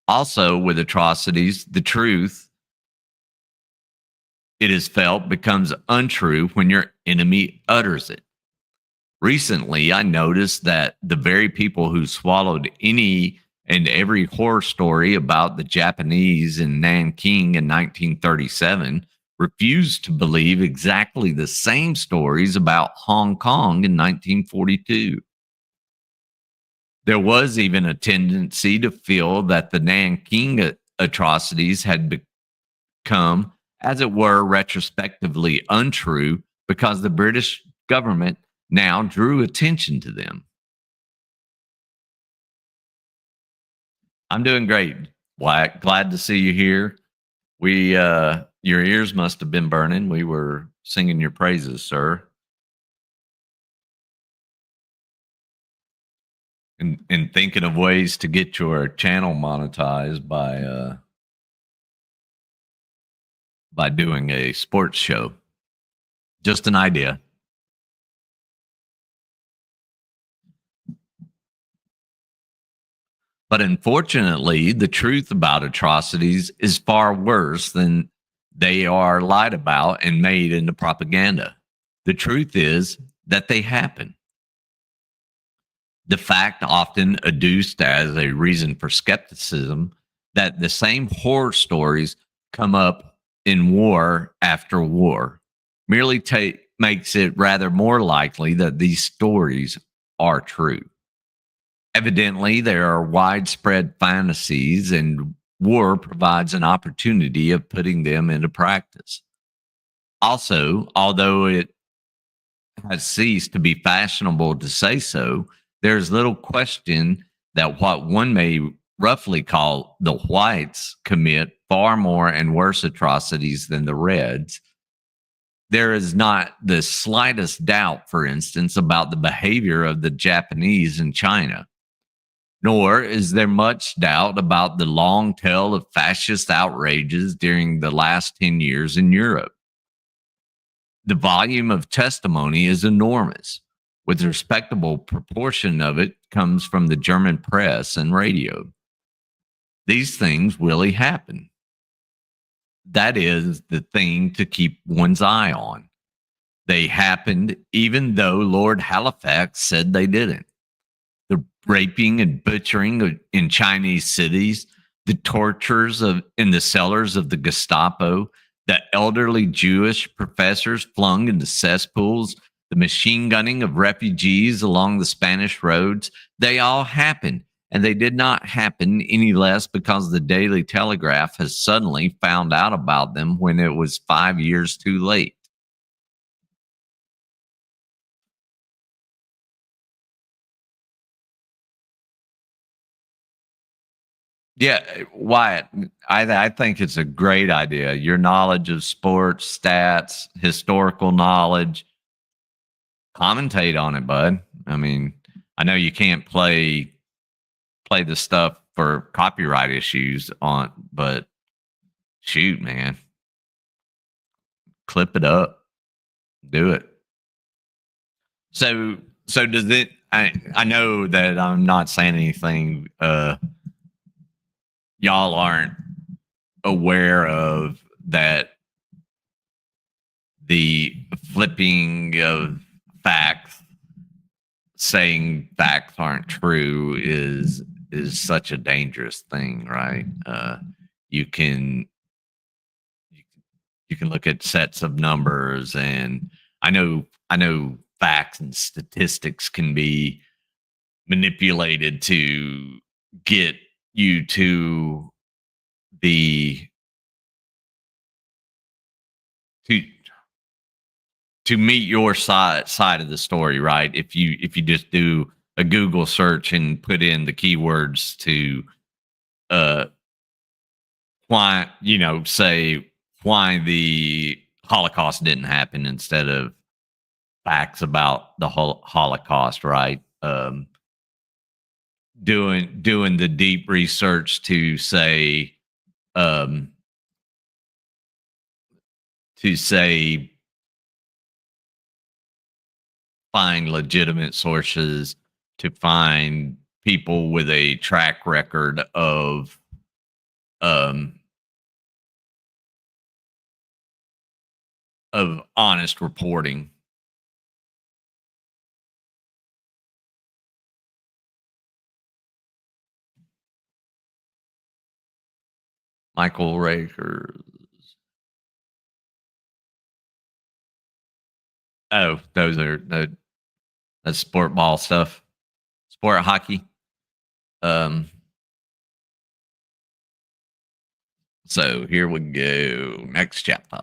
A: also with atrocities, the truth, it is felt, becomes untrue when your enemy utters it. Recently, I noticed that the very people who swallowed any and every horror story about the Japanese in Nanking in 1937 refused to believe exactly the same stories about Hong Kong in 1942. There was even a tendency to feel that the Nanking atrocities had become, as it were, retrospectively untrue because the British government now drew attention to them. I'm doing great, Wyatt. Glad to see you here. Your ears must have been burning. We were singing your praises, sir. And thinking of ways to get your channel monetized by doing a sports show. Just an idea. But unfortunately, the truth about atrocities is far worse than they are lied about and made into propaganda. The truth is that they happen. The fact often adduced as a reason for skepticism that the same horror stories come up in war after war merely makes it rather more likely that these stories are true. Evidently, there are widespread fantasies, and war provides an opportunity of putting them into practice. Also, although it has ceased to be fashionable to say so, there is little question that what one may roughly call the whites commit far more and worse atrocities than the reds. There is not the slightest doubt, for instance, about the behavior of the Japanese in China. Nor is there much doubt about the long tail of fascist outrages during the last 10 years in Europe. The volume of testimony is enormous, with a respectable proportion of it comes from the German press and radio. These things really happen. That is the thing to keep one's eye on. They happened even though Lord Halifax said they didn't. The raping and butchering in Chinese cities, the tortures in the cellars of the Gestapo, the elderly Jewish professors flung into cesspools, the machine gunning of refugees along the Spanish roads, they all happened. And they did not happen any less because the Daily Telegraph has suddenly found out about them when it was 5 years too late. Yeah, Wyatt, I think it's a great idea. Your knowledge of sports, stats, historical knowledge, commentate on it, bud. I mean, I know you can't play the stuff for copyright issues on, but shoot, man, clip it up, do it. So does it? I know that I'm not saying anything. Y'all aren't aware of that. The flipping of facts, saying facts aren't true, is such a dangerous thing, right? You can look at sets of numbers, and I know facts and statistics can be manipulated to get you to the to meet your side of the story, right? If you just do a Google search and put in the keywords to why, say why the Holocaust didn't happen instead of facts about the whole Holocaust, right? Doing the deep research to say find legitimate sources, to find people with a track record of honest reporting. Michael Rakers. Oh, that's sport ball stuff. Sport hockey. So here we go. Next chapter.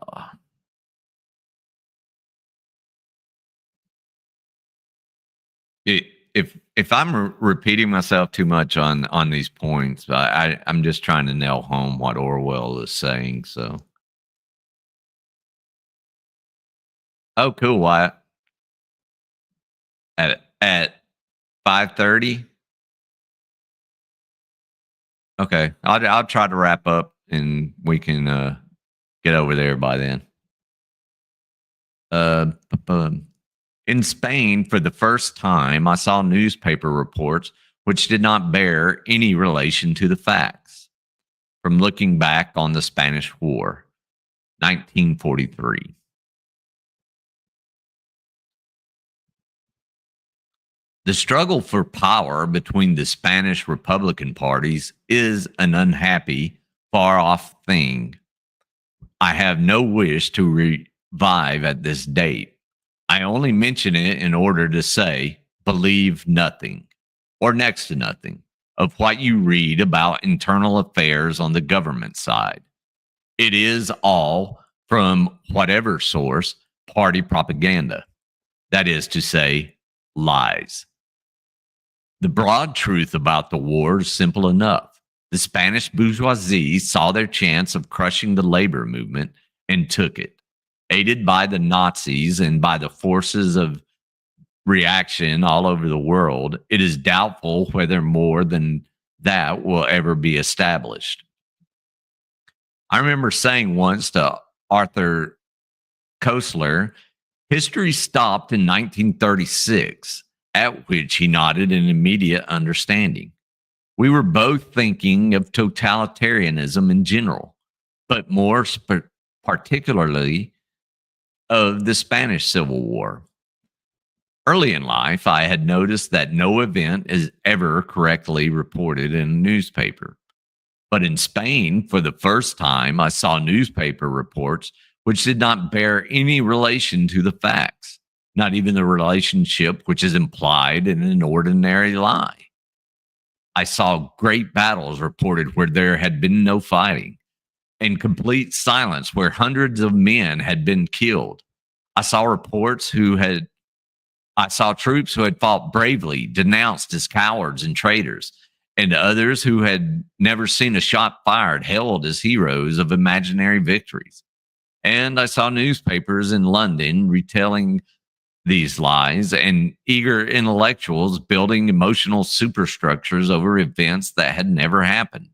A: If I'm repeating myself too much on these points, I'm just trying to nail home what Orwell is saying. So, oh, cool, Wyatt. At 5:30. Okay, I'll try to wrap up, and we can get over there by then. In Spain, for the first time, I saw newspaper reports which did not bear any relation to the facts. From looking back on the Spanish War, 1943. The struggle for power between the Spanish Republican parties is an unhappy, far off thing I have no wish to revive at this date. I only mention it in order to say, believe nothing, or next to nothing, of what you read about internal affairs on the government side. It is all, from whatever source, party propaganda. That is to say, lies. The broad truth about the war is simple enough. The Spanish bourgeoisie saw their chance of crushing the labor movement and took it. Aided by the Nazis and by the forces of reaction all over the world, it is doubtful whether more than that will ever be established. I remember saying once to Arthur Koestler, history stopped in 1936, at which he nodded in immediate understanding. We were both thinking of totalitarianism in general, but more particularly of the Spanish Civil War. Early in life, I had noticed that no event is ever correctly reported in a newspaper. But in Spain, for the first time, I saw newspaper reports which did not bear any relation to the facts, not even the relationship which is implied in an ordinary lie. I saw great battles reported where there had been no fighting, and complete silence where hundreds of men had been killed. I saw troops who had fought bravely, denounced as cowards and traitors, and others who had never seen a shot fired hailed as heroes of imaginary victories. And I saw newspapers in London retelling these lies and eager intellectuals building emotional superstructures over events that had never happened.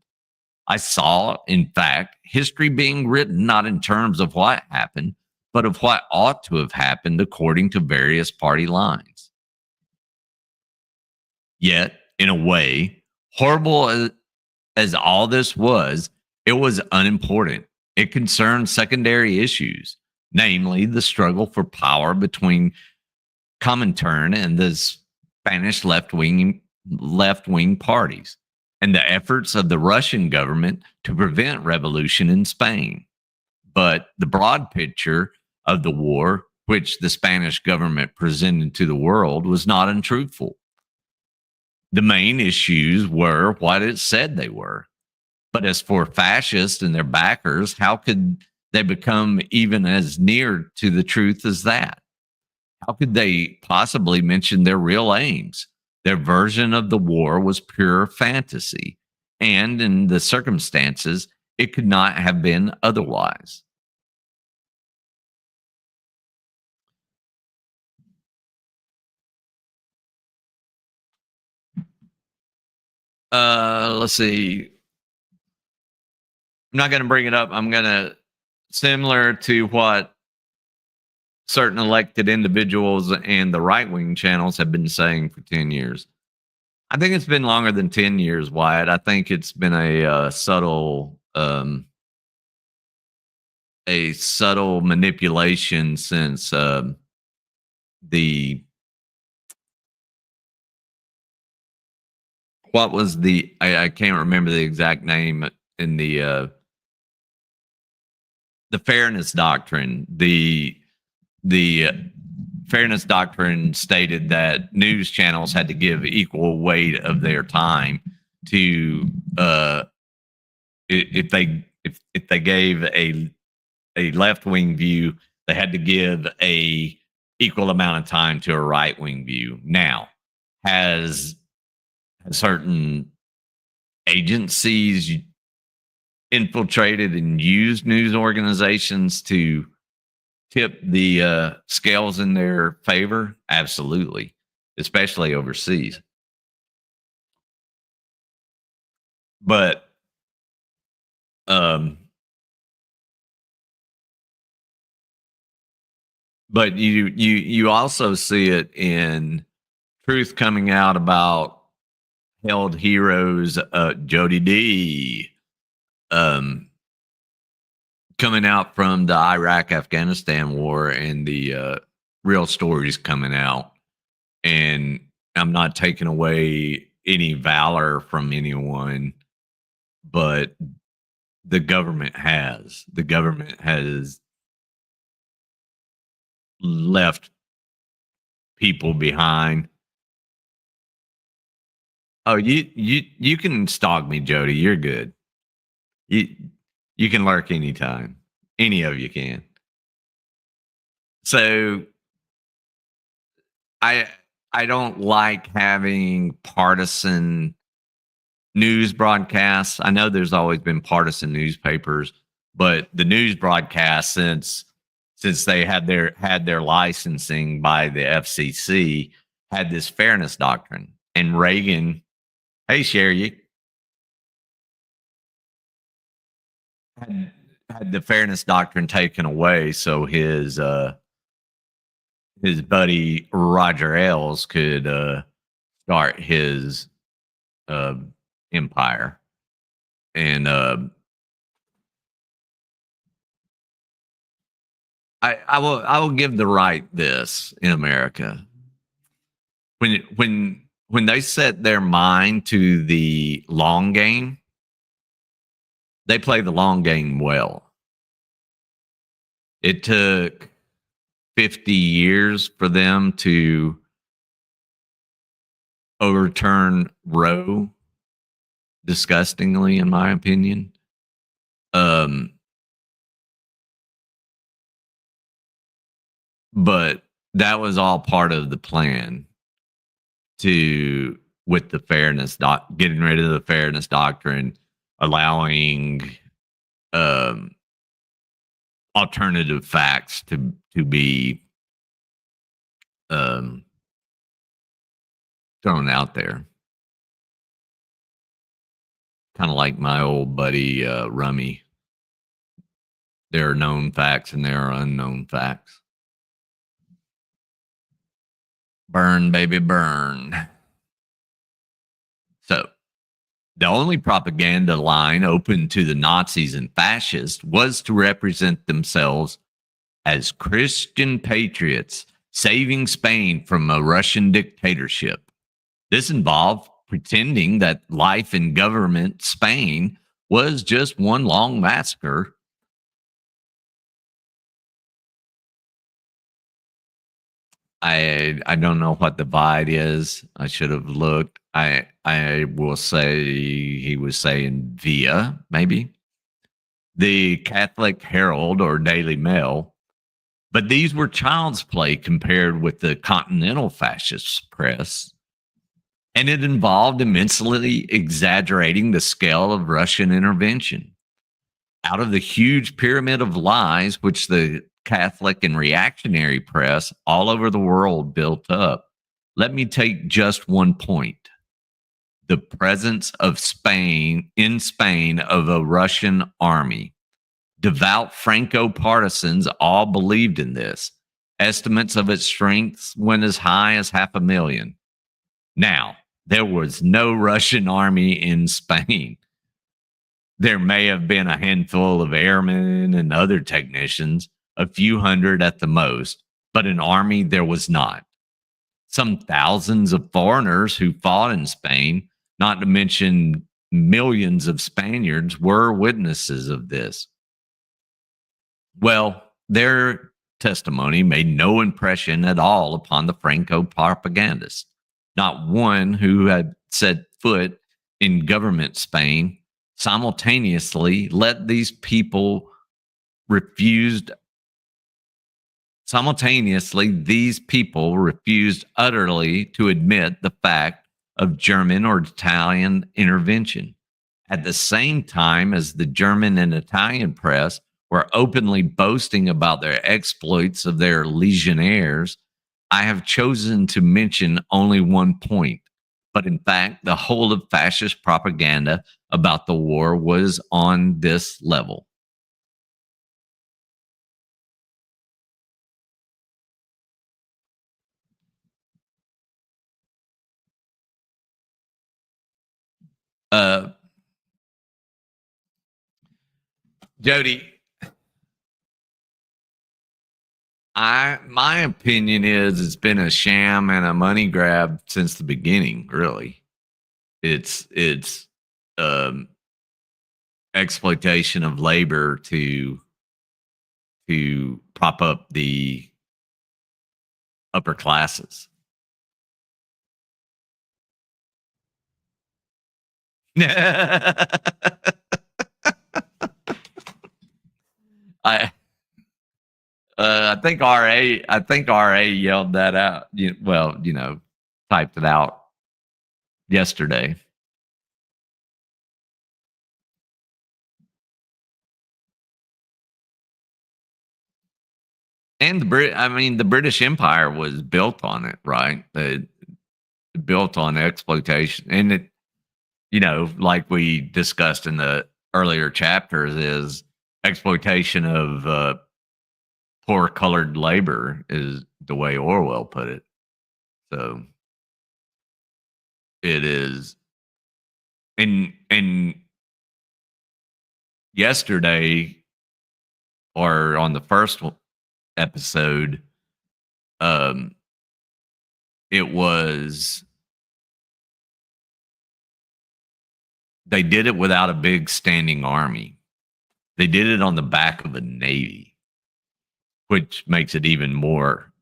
A: I saw, in fact, history being written not in terms of what happened, but of what ought to have happened according to various party lines. Yet, in a way, horrible as all this was, it was unimportant. It concerned secondary issues, namely the struggle for power between Comintern and the Spanish left-wing parties, and the efforts of the Russian government to prevent revolution in Spain. But the broad picture of the war, which the Spanish government presented to the world, was not untruthful. The main issues were what it said they were. But as for fascists and their backers, how could they become even as near to the truth as that? How could they possibly mention their real aims? Their version of the war was pure fantasy, and in the circumstances, it could not have been otherwise. Let's see. I'm not going to bring it up. I'm going to, similar to what certain elected individuals and the right-wing channels have been saying for 10 years. I think it's been longer than 10 years, Wyatt. I think it's been a subtle manipulation since I can't remember the exact name in the fairness doctrine. The fairness doctrine stated that news channels had to give equal weight of their time to if they gave a left-wing view, they had to give a equal amount of time to a right-wing view. Now, has certain agencies infiltrated and used news organizations to tip the scales in their favor? Absolutely, especially overseas. But you also see it in truth coming out about held heroes, Jody D, coming out from the Iraq-Afghanistan war, and the real stories coming out. And I'm not taking away any valor from anyone, but the government has. The government has left people behind. Oh, you can stalk me, Jody. You're good. You you can lurk anytime. Any of you can. So I I don't like having partisan news broadcasts. I know there's always been partisan newspapers, but the news broadcasts since they had their licensing by the FCC had this fairness doctrine. And Reagan, hey Sherry, had, had the fairness doctrine taken away, so his buddy Roger Ailes could start his uh, empire. And I will give the right this in America. When they set their mind to the long game, they play the long game well. It took 50 years for them to overturn Roe, disgustingly, in my opinion. Um, but that was all part of the plan to with the getting rid of the fairness doctrine, allowing um, alternative facts to be um, thrown out there. Kind of like my old buddy Rummy. There are known facts and there are unknown facts. Burn, baby, burn. So, the only propaganda line open to the Nazis and fascists was to represent themselves as Christian patriots saving Spain from a Russian dictatorship. This involved pretending that life in government Spain was just one long massacre. I don't know what the divide is. I should have looked. I will say he was saying via maybe the Catholic Herald or Daily Mail, but these were child's play compared with the continental fascist press, and it involved immensely exaggerating the scale of Russian intervention. Out of the huge pyramid of lies which the Catholic and reactionary press all over the world built up, let me take just one point. The presence of Spain of a Russian army. Devout Franco partisans all believed in this. Estimates of its strength went as high as 500,000. Now, there was no Russian army in Spain. There may have been a handful of airmen and other technicians, a few hundred at the most, but an army there was not. Some thousands of foreigners who fought in Spain, not to mention millions of Spaniards, were witnesses of this. Well, their testimony made no impression at all upon the Franco propagandists. Not one who had set foot in government Spain simultaneously let these people refused these people refused utterly to admit the fact of German or Italian intervention. At the same time as the German and Italian press were openly boasting about their exploits of their legionnaires, I have chosen to mention only one point. But in fact, the whole of fascist propaganda about the war was on this level. Uh, Jody, My opinion is it's been a sham and a money grab since the beginning. Really, it's um, exploitation of labor to prop up the upper classes. I I think RA yelled that out. Well, typed it out yesterday. And the British Empire was built on it, right? Built on exploitation, and like we discussed in the earlier chapters, is exploitation of poor colored labor is the way Orwell put it. So it is, and yesterday or on the first episode, um, it was they did it without a big standing army. They did it on the back of a navy, which makes it even more.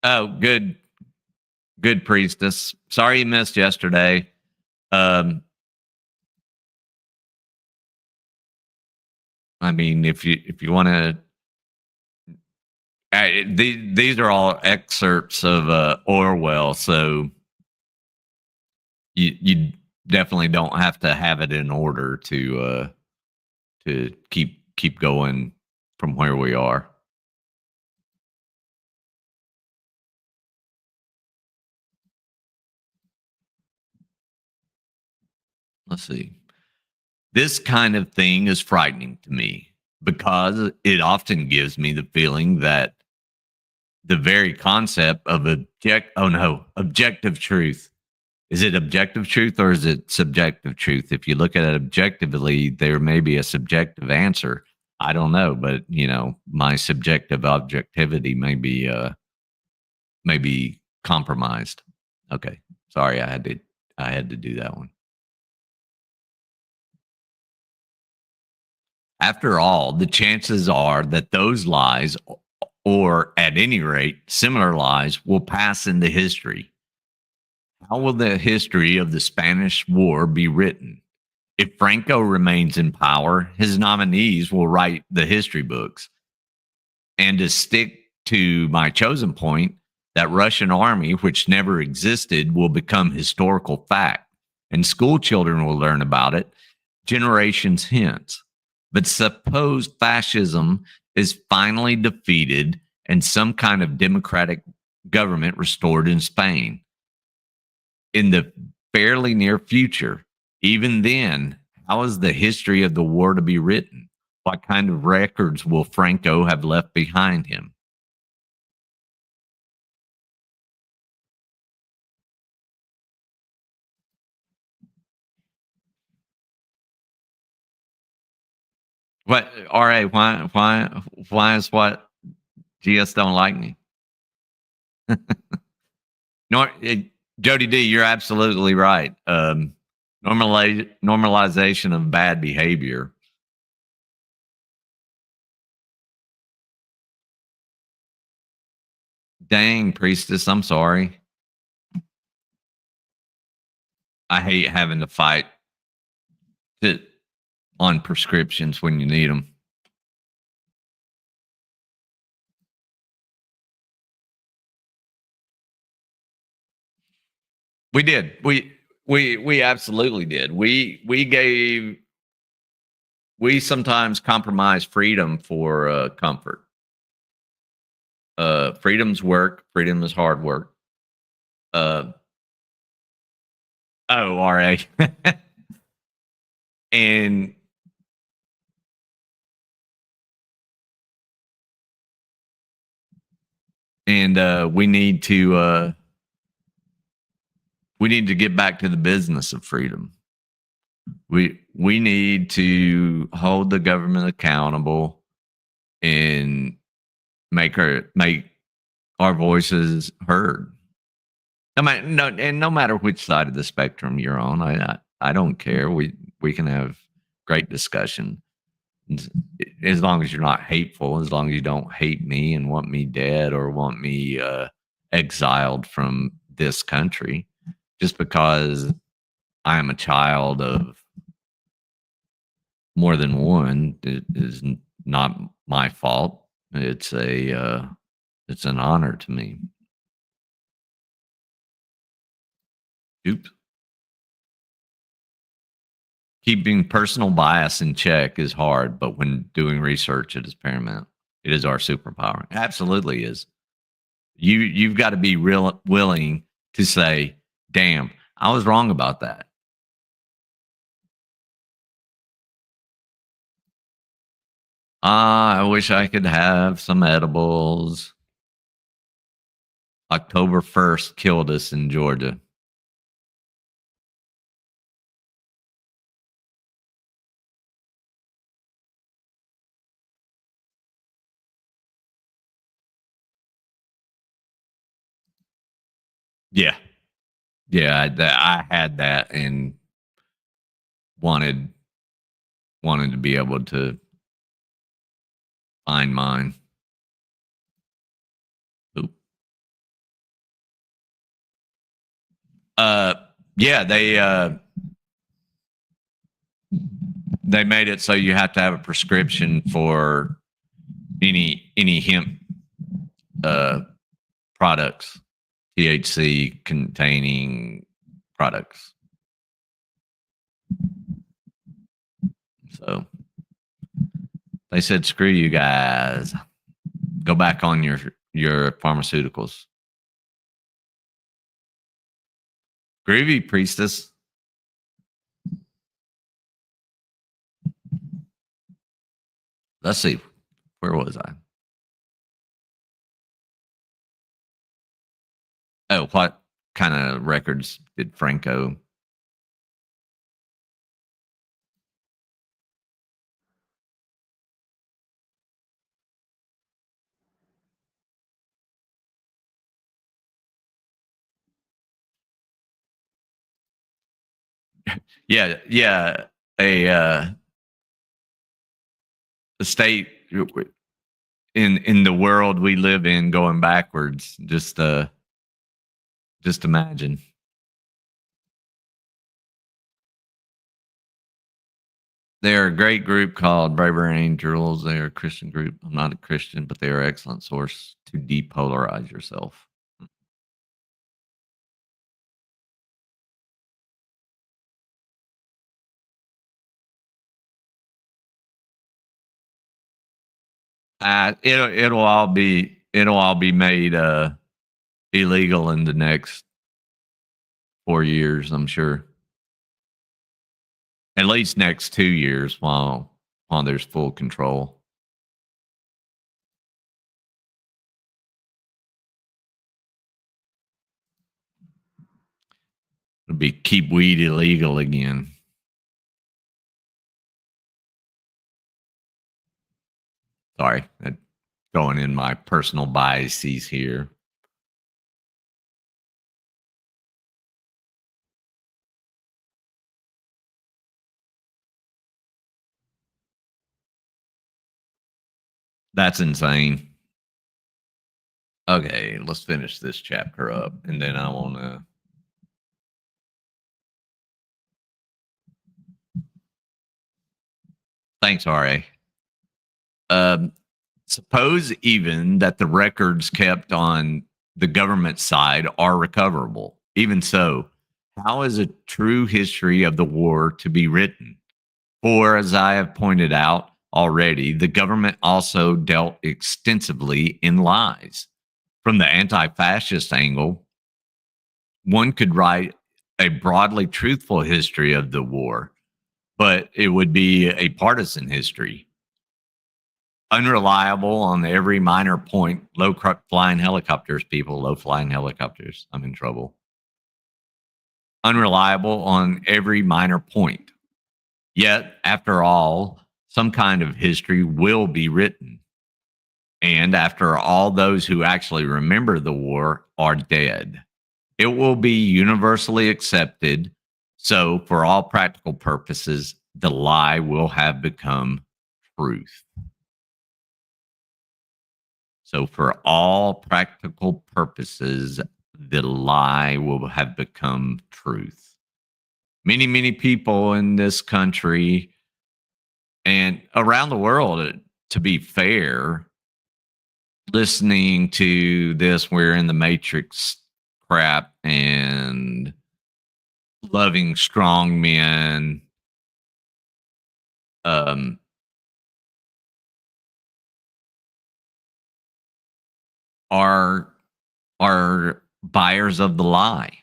A: Oh, good priestess. Sorry you missed yesterday. I mean, if you want to, these are all excerpts of Orwell, so you definitely don't have to have it in order to keep going from where we are. Let's see. This kind of thing is frightening to me because it often gives me the feeling that the very concept of objective truth. Is it objective truth or is it subjective truth? If you look at it objectively, there may be a subjective answer. I don't know, but my subjective objectivity may be compromised. Okay. Sorry, I had to do that one. After all, the chances are that those lies, or at any rate, similar lies, will pass into history. How will the history of the Spanish War be written? If Franco remains in power, his nominees will write the history books. And to stick to my chosen point, that Russian army, which never existed, will become historical fact, and school children will learn about it generations hence. But suppose fascism is finally defeated and some kind of democratic government restored in Spain in the fairly near future. Even then, how is the history of the war to be written? What kind of records will Franco have left behind him? What? All right. Why is what GS don't like me? Nor, Jody D, you're absolutely right. Normalization of bad behavior. Dang, priestess, I'm sorry. I hate having to fight on prescriptions when you need them. We did. We absolutely did. We sometimes compromise freedom for comfort. Freedom's work. Freedom is hard work. RA. and we need to get back to the business of freedom. We need to hold the government accountable and make our voices heard. No matter which side of the spectrum you're on, I don't care. We can have great discussion as long as you're not hateful. As long as you don't hate me and want me dead or want me exiled from this country, just because I am a child of more than one, it is not my fault. It's an honor to me. Oops. Keeping personal bias in check is hard, but when doing research, it is paramount. It is our superpower. It absolutely is. You've got to be willing to say, "Damn, I was wrong about that." I wish I could have some edibles. October 1st killed us in Georgia. Yeah. Yeah, I had that and wanted to be able to find mine. Oop. Uh, yeah, they made it so you have to have a prescription for any hemp uh products, THC containing products. So they said, "Screw you guys. Go back on your pharmaceuticals." Groovy Priestess. Let's see. Where was I? Oh, what kind of records did Franco? Yeah, yeah. A state in the world we live in going backwards. Just imagine. They're a great group called Braver Angels. They're a Christian group. I'm not a Christian, but they are an excellent source to depolarize yourself. It'll all be made illegal in the next 4 years, I'm sure. At least next 2 years while there's full control. It'll be keep weed illegal again. Sorry, going in my personal biases here. That's insane. Okay, let's finish this chapter up, and then I want to. Thanks, RA. Suppose even that the records kept on the government side are recoverable. Even so, how is a true history of the war to be written? For, as I have pointed out already, the government also dealt extensively in lies. From the anti fascist angle, one could write a broadly truthful history of the war, but it would be a partisan history. Unreliable on every minor point. Low flying helicopters, people, low flying helicopters. I'm in trouble. Unreliable on every minor point. Yet, after all, some kind of history will be written. And after all those who actually remember the war are dead, it will be universally accepted. So, for all practical purposes, the lie will have become truth. So, for all practical purposes, the lie will have become truth. Many, many people in this country and around the world, to be fair, listening to this, we're in the Matrix crap and loving strong men. Um, are buyers of the lie.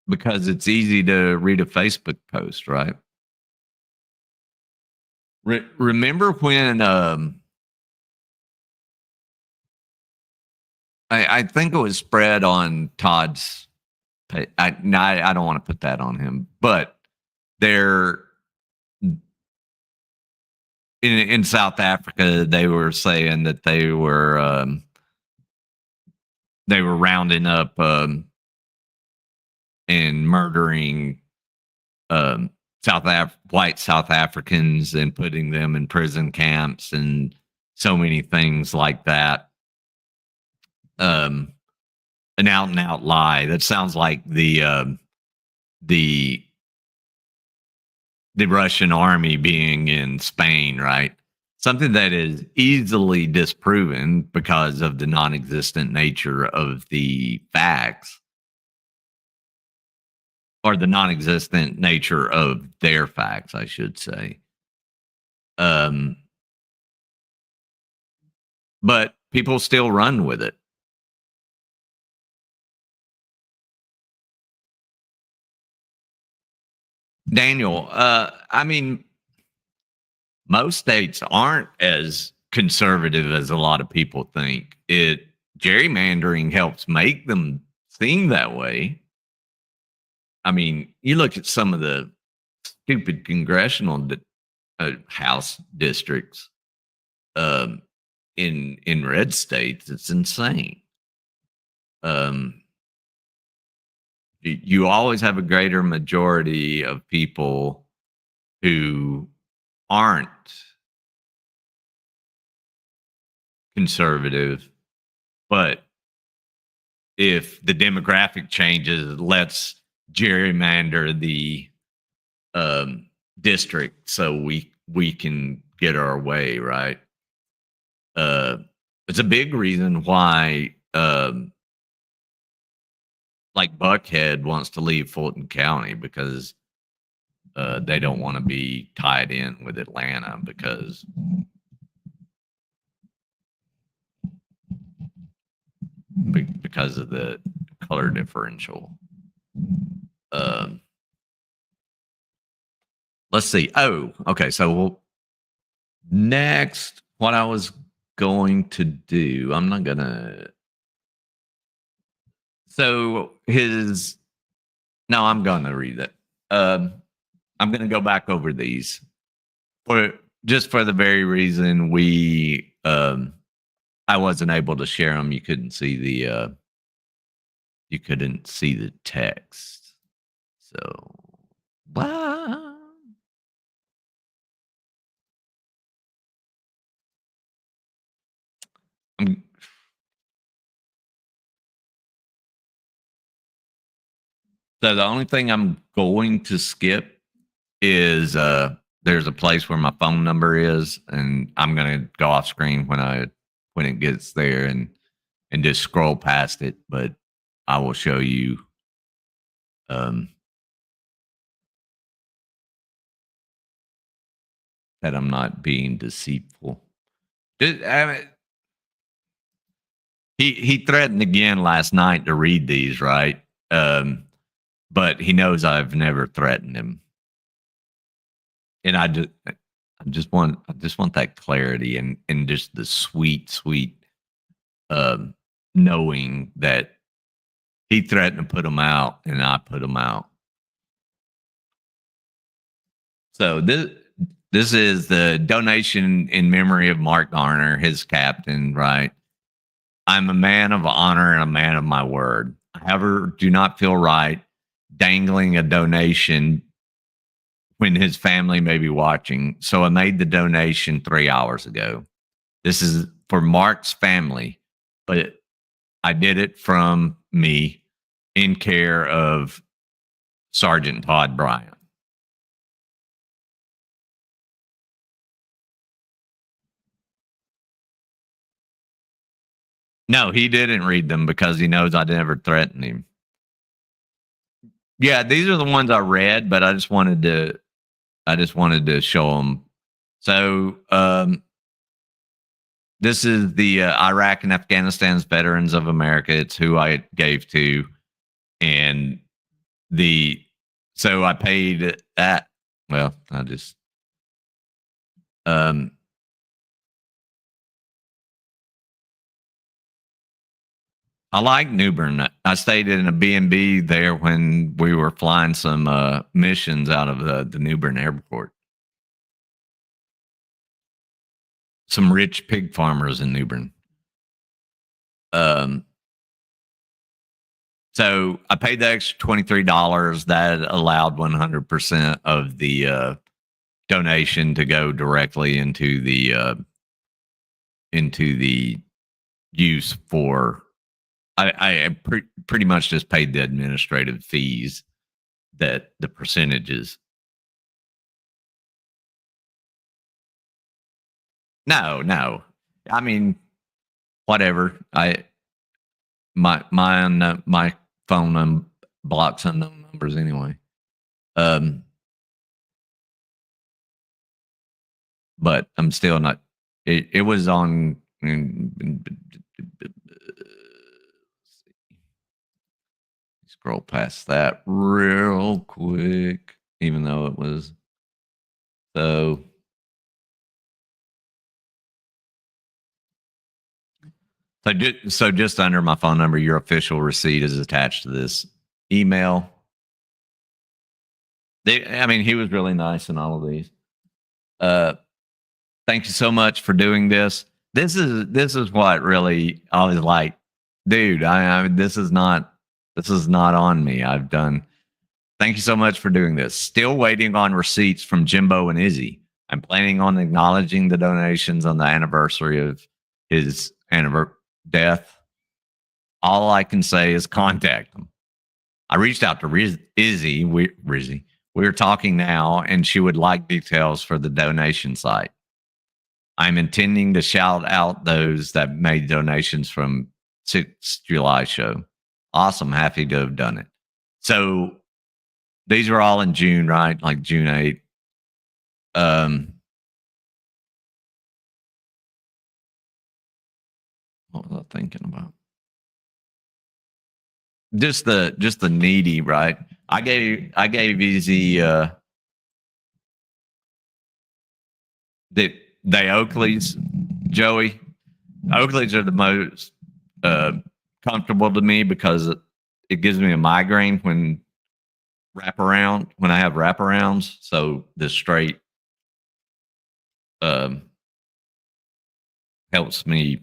A: Because it's easy to read a Facebook post, right? Remember when I think it was spread on Todd's. I don't want to put that on him, but they're in South Africa. They were saying that they were rounding up and murdering white South Africans and putting them in prison camps and so many things like that. An out and out lie. That sounds like the Russian army being in Spain, right? Something that is easily disproven because of the non-existent nature of the facts, or the non-existent nature of their facts, I should say. But people still run with it. Daniel, I mean, most states aren't as conservative as a lot of people think. Gerrymandering helps make them seem that way. I mean, you look at some of the stupid congressional House districts in red states. It's insane. You always have a greater majority of people who aren't conservative, but if the demographic changes, let's gerrymander the district so we can get our way, right? It's a big reason why like Buckhead wants to leave Fulton County, because they don't want to be tied in with Atlanta because of the color differential. Let's see. Oh, okay. So next, what I was going to do, I'm not gonna. So no, I'm gonna read it. I'm gonna go back over these for the very reason I wasn't able to share them. You couldn't see the text. So bye. So the only thing I'm going to skip is there's a place where my phone number is, and I'm gonna go off screen when it gets there and just scroll past it. But I will show you that I'm not being deceitful. He threatened again last night to read these, right? But he knows I've never threatened him, and I just want that clarity and just the sweet knowing that He threatened to put them out, and I put them out. So this is the donation in memory of Mark Garner, his captain, right? I'm a man of honor and a man of my word. However, do not feel right dangling a donation when his family may be watching. So I made the donation 3 hours ago. This is for Mark's family, but I did it from me in care of Sergeant Todd Bryant. No, he didn't read them because he knows I never threatened him. Yeah, these are the ones I read, but I just wanted to show them. So, this is the Iraq and Afghanistan's Veterans of America. It's who I gave to, and so I paid that. Well, I just I like New Bern. I stayed in a B&B there when we were flying some missions out of the New Bern airport. Some rich pig farmers in New Bern. So I paid the extra $23. That allowed 100% of the donation to go directly into the use for. I pretty much just paid the administrative fees, that the percentages. No. I mean, whatever. My phone blocks unknown numbers anyway. But I'm still not. It was on. Scroll past that real quick, even though it was so. So just under my phone number, your official receipt is attached to this email. He was really nice in all of these. Thank you so much for doing this. This is what really I was like, dude. This is not on me. I've done. Thank you so much for doing this. Still waiting on receipts from Jimbo and Izzy. I'm planning on acknowledging the donations on the anniversary of his death. All I can say is contact them. I reached out to Izzy. We are talking now, and she would like details for the donation site. I'm intending to shout out those that made donations from 6th July show. Awesome. Happy to have done it. So these are all in June, right? Like June 8th. What was I thinking about? Just the needy, right? I gave Easy the Oakleys, Joey. Oakleys are the most comfortable to me because it gives me a migraine when I have wraparounds. So the straight helps me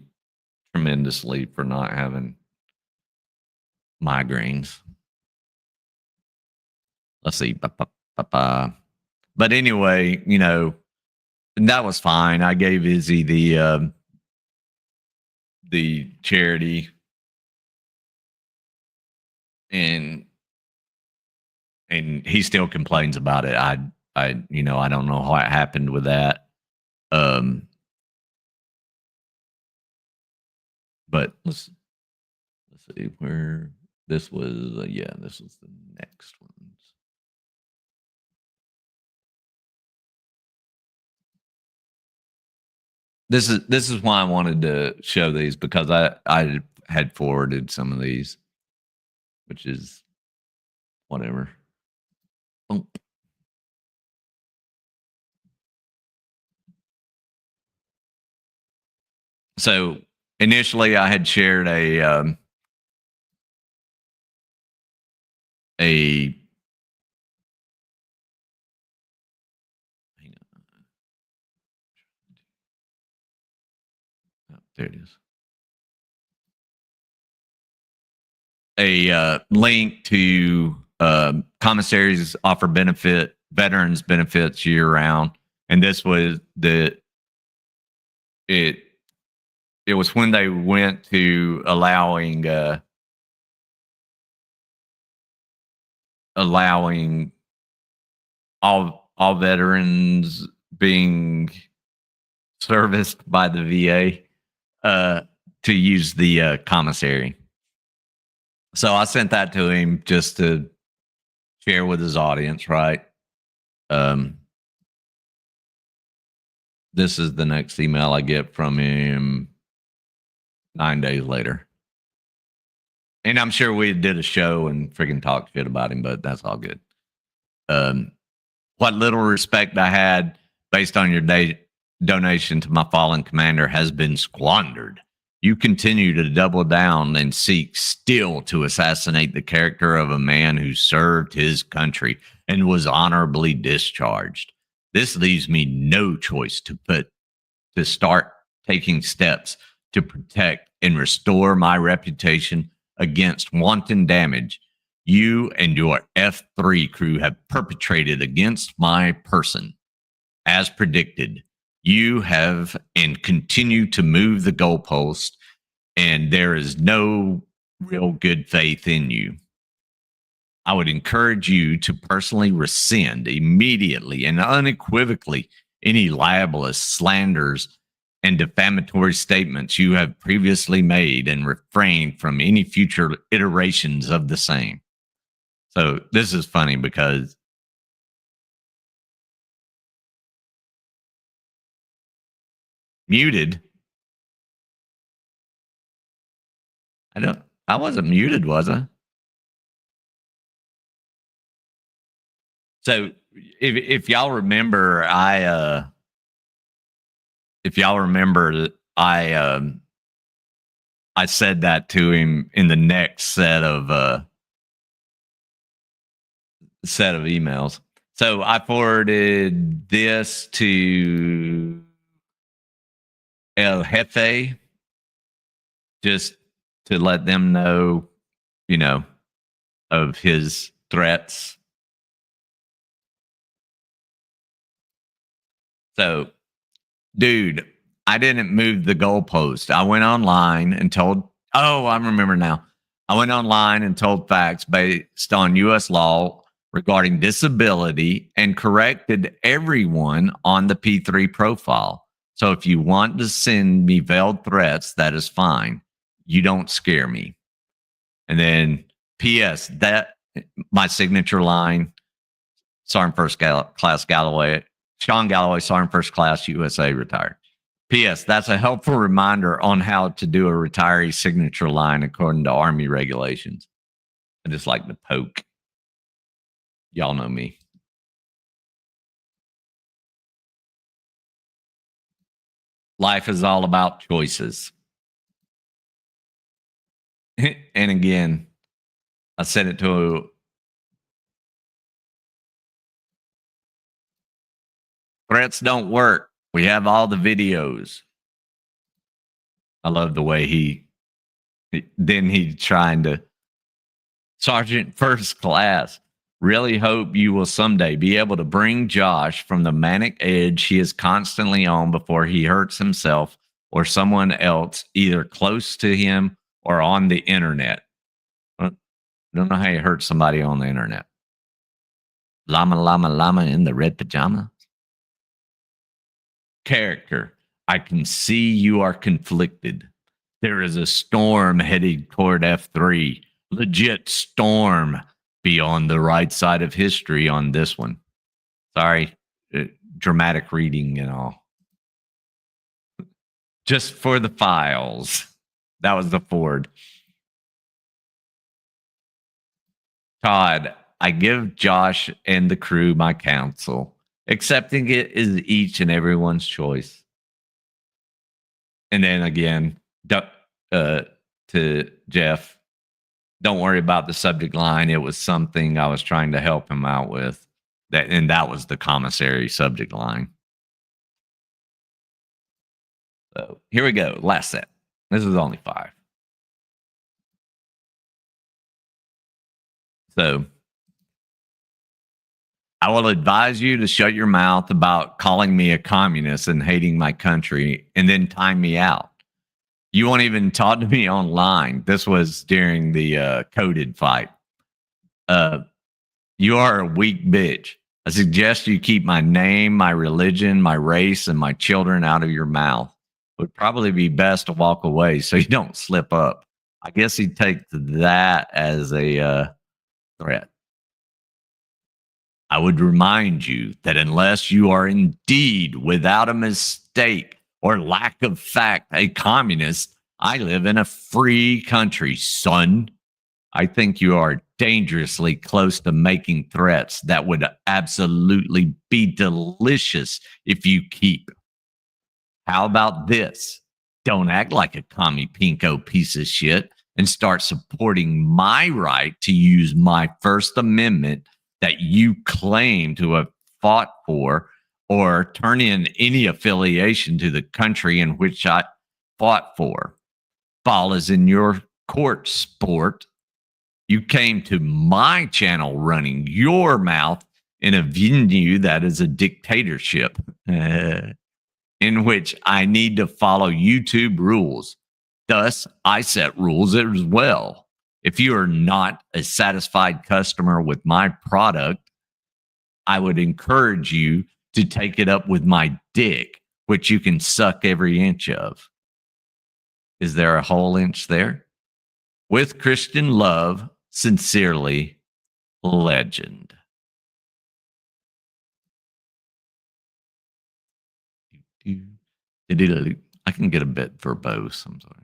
A: tremendously for not having migraines. Let's see. But anyway, that was fine. I gave Izzy the charity, and he still complains about it. I don't know how it happened with that. But let's see where this was. This was the next ones. This is why I wanted to show these, because I had forwarded some of these, which is whatever. Oh. So initially, I had shared a hang on. Oh, there it is. A link to commissaries offer veterans benefits year round, and this was it was when they went to allowing all veterans being serviced by the VA to use the commissary. So I sent that to him just to share with his audience, right? This is the next email I get from him 9 days later. And I'm sure we did a show and freaking talked shit about him, but that's all good. What little respect I had based on your donation to my fallen commander has been squandered. You continue to double down and seek still to assassinate the character of a man who served his country and was honorably discharged. This leaves me no choice to start taking steps to protect and restore my reputation against wanton damage you and your F3 crew have perpetrated against my person. As predicted, you have and continue to move the goalpost, and there is no real good faith in you. I would encourage you to personally rescind immediately and unequivocally any libelous slanders and defamatory statements you have previously made and refrain from any future iterations of the same. So this is funny because muted. I wasn't muted, was I? So if y'all remember, I said that to him in the next set of emails. So I forwarded this to El Jefe just to let them know, of his threats. So, dude, I didn't move the goalpost. I went online and told, I remember now. I went online and told facts based on U.S. law regarding disability and corrected everyone on the P3 profile. So if you want to send me veiled threats, that is fine. You don't scare me. And then P.S. that my signature line, Sergeant First Class Galloway, Sean Galloway, Sergeant First Class, USA, retired. P.S. That's a helpful reminder on how to do a retiree signature line according to Army regulations. I just like to poke. Y'all know me. Life is all about choices. And again, I said it to threats don't work. We have all the videos. I love the way he trying to Sergeant First Class. Really hope you will someday be able to bring Josh from the manic edge he is constantly on before he hurts himself or someone else, either close to him or on the internet. I don't know how you hurt somebody on the internet. Llama, llama, llama in the red pajama. Character. I can see you are conflicted. There is a storm heading toward F3. Legit storm. Be on the right side of history on this one. Sorry, dramatic reading and all. Just for the files. That was the Ford. Todd, I give Josh and the crew my counsel. Accepting it is each and everyone's choice. And then again, to Jeff, don't worry about the subject line. It was something I was trying to help him out with. That was the commissary subject line. So here we go. Last set. This is only 5. So I will advise you to shut your mouth about calling me a communist and hating my country and then time me out. You won't even talk to me online. This was during the coded fight. You are a weak bitch. I suggest you keep my name, my religion, my race, and my children out of your mouth. It would probably be best to walk away so you don't slip up. I guess he'd take that as a threat. I would remind you that unless you are indeed, without a mistake or lack of fact, a communist, I live in a free country, son. I think you are dangerously close to making threats that would absolutely be delicious if you keep. How about this? Don't act like a commie pinko piece of shit and start supporting my right to use my First Amendment that you claim to have fought for, or turn in any affiliation to the country in which I fought for. Ball is in your court, sport. You came to my channel running your mouth in a venue that is a dictatorship, in which I need to follow YouTube rules. Thus, I set rules as well. If you are not a satisfied customer with my product, I would encourage you to take it up with my dick, which you can suck every inch of. Is there a whole inch there? With Christian love, sincerely, Legend. I can get a bit verbose. I'm sorry.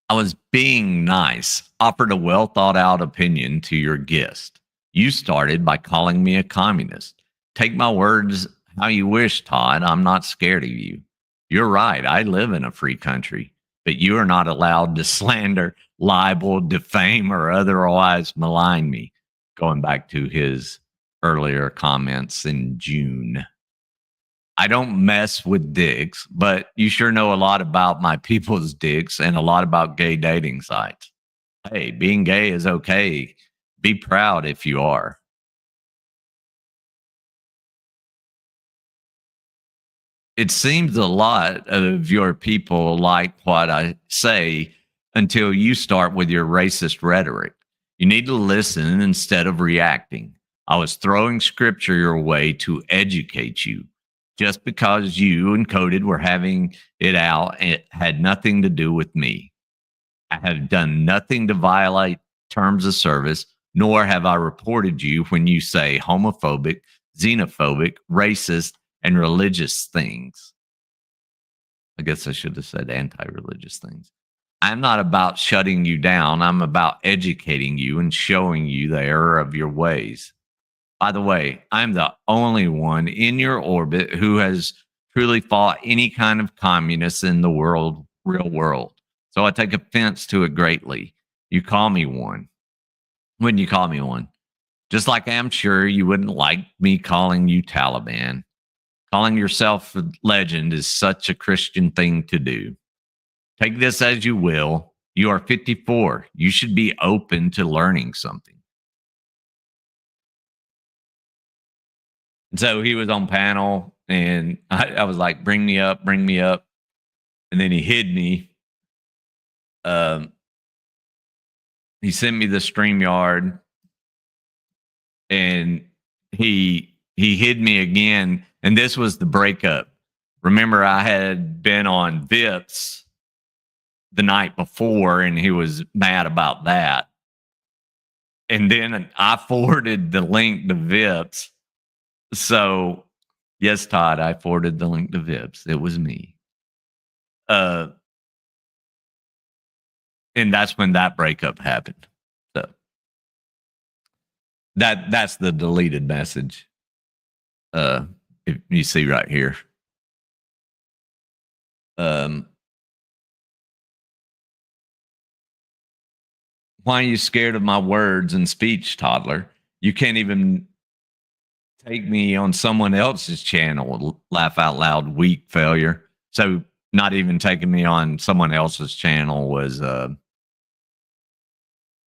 A: I was being nice, offered a well thought out opinion to your guest. You started by calling me a communist. Take my words how you wish, Todd. I'm not scared of you. You're right. I live in a free country, but you are not allowed to slander, libel, defame, or otherwise malign me. Going back to his earlier comments in June. I don't mess with dicks, but you sure know a lot about my people's dicks and a lot about gay dating sites. Hey, being gay is okay. Be proud if you are. It seems a lot of your people like what I say until you start with your racist rhetoric. You need to listen instead of reacting. I was throwing scripture your way to educate you. Just because you and Coded were having it out, it had nothing to do with me. I have done nothing to violate terms of service, nor have I reported you when you say homophobic, xenophobic, racist, and religious things. I guess I should have said anti-religious things. I'm not about shutting you down. I'm about educating you and showing you the error of your ways. By the way, I'm the only one in your orbit who has truly fought any kind of communist in the real world. So I take offense to it greatly. You call me one. When you call me one. Just like I'm sure you wouldn't like me calling you Taliban. Calling yourself a legend is such a Christian thing to do. Take this as you will. You are 54. You should be open to learning something. And so he was on panel, and I was like, bring me up, bring me up. And then he hid me. He sent me the StreamYard, and he hid me again. And this was the breakup. Remember, I had been on Vips the night before, and he was mad about that. And then I forwarded the link to Vips. So, yes, Todd, I forwarded the link to Vips. It was me. And that's when that breakup happened. So that's the deleted message. If you see right here. Why are you scared of my words and speech, toddler? You can't even take me on someone else's channel. Laugh out loud, weak failure. So not even taking me on someone else's channel was the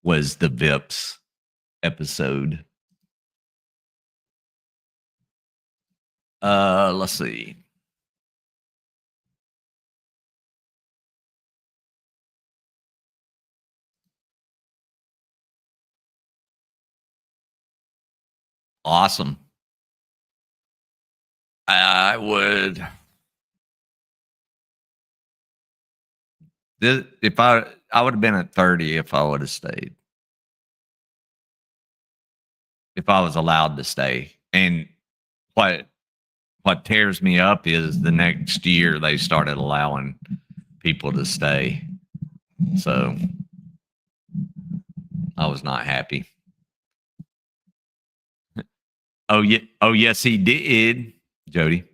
A: Vips episode. Let's see. Awesome. I would. If I would have been at 30 if I would have stayed. If I was allowed to stay. And what tears me up is the next year they started allowing people to stay. So I was not happy. Oh yeah. Oh yes, he did, Jody.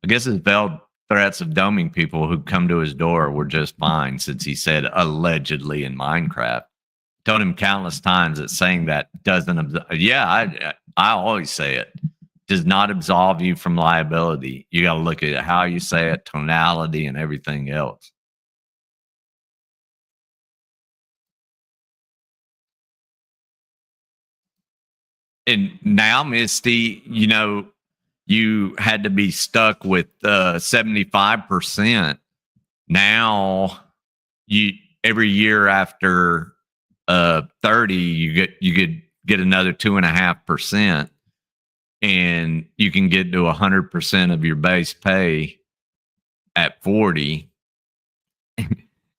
A: I guess his veiled threats of doming people who come to his door were just fine, since he said allegedly in Minecraft. Told him countless times that saying that doesn't. Yeah, I always say it. Does not absolve you from liability. You got to look at how you say it, tonality, and everything else. And now, Misty, you had to be stuck with 75%. Now, you every year after 30, you could get another 2.5%, and you can get to 100% of your base pay at 40.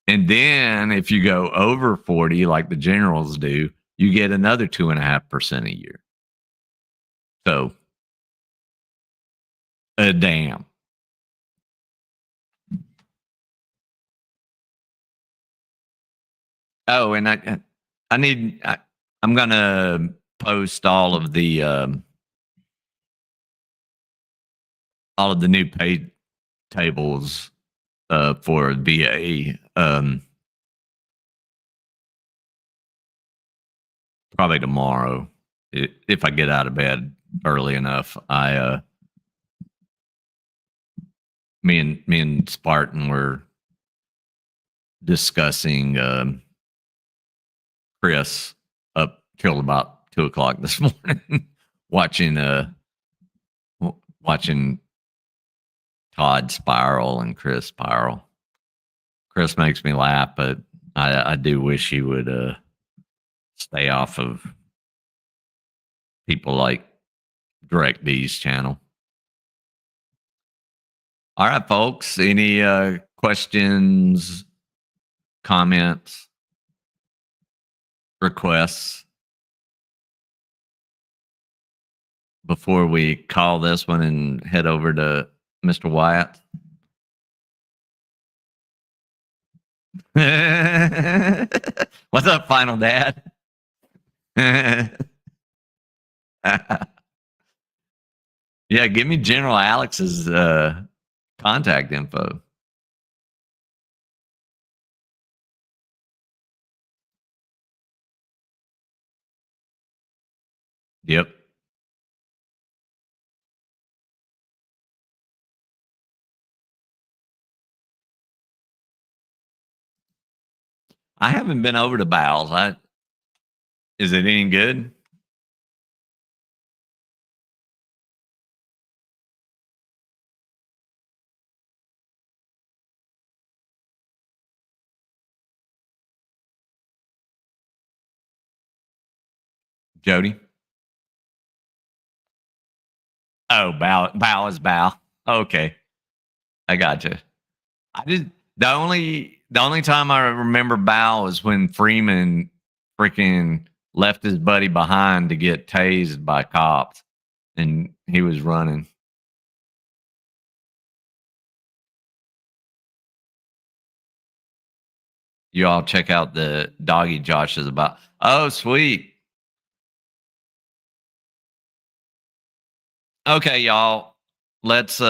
A: And then if you go over 40, like the generals do, you get another 2.5% a year. So, damn. Oh, and I'm gonna post all of the new pay tables for VA. Probably tomorrow, if I get out of bed early enough. Me and Spartan were discussing Chris up till about 2:00 this morning, watching Todd spiral and Chris spiral. Chris makes me laugh, but I do wish he would stay off of people like Direct D's channel. All right, folks. Any questions, comments, requests before we call this one and head over to Mr. Wyatt? What's up, Final Dad? Yeah, give me General Alex's contact info. Yep. I haven't been over to Bowles. Is it any good? Jody? Oh, bow is bow. Okay. I gotcha. The only time I remember bow is when Freeman freaking left his buddy behind to get tased by cops, and he was running. You all check out the doggy Josh is about. Oh, sweet. Okay, y'all. Let's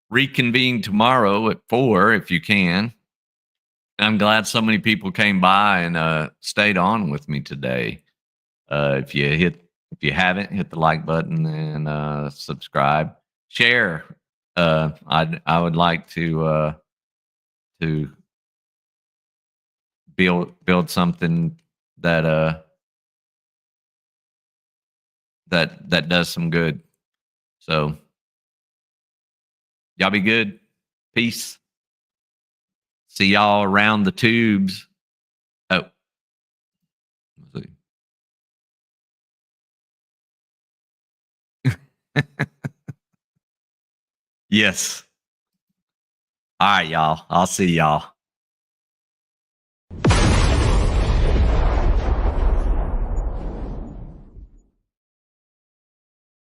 A: reconvene tomorrow at 4 if you can. I'm glad so many people came by and stayed on with me today. If you haven't, hit the like button and subscribe, share. I would like to build something that that does some good. So y'all be good. Peace. See y'all around the tubes. Oh, let's see. Yes. All right, y'all. I'll see y'all.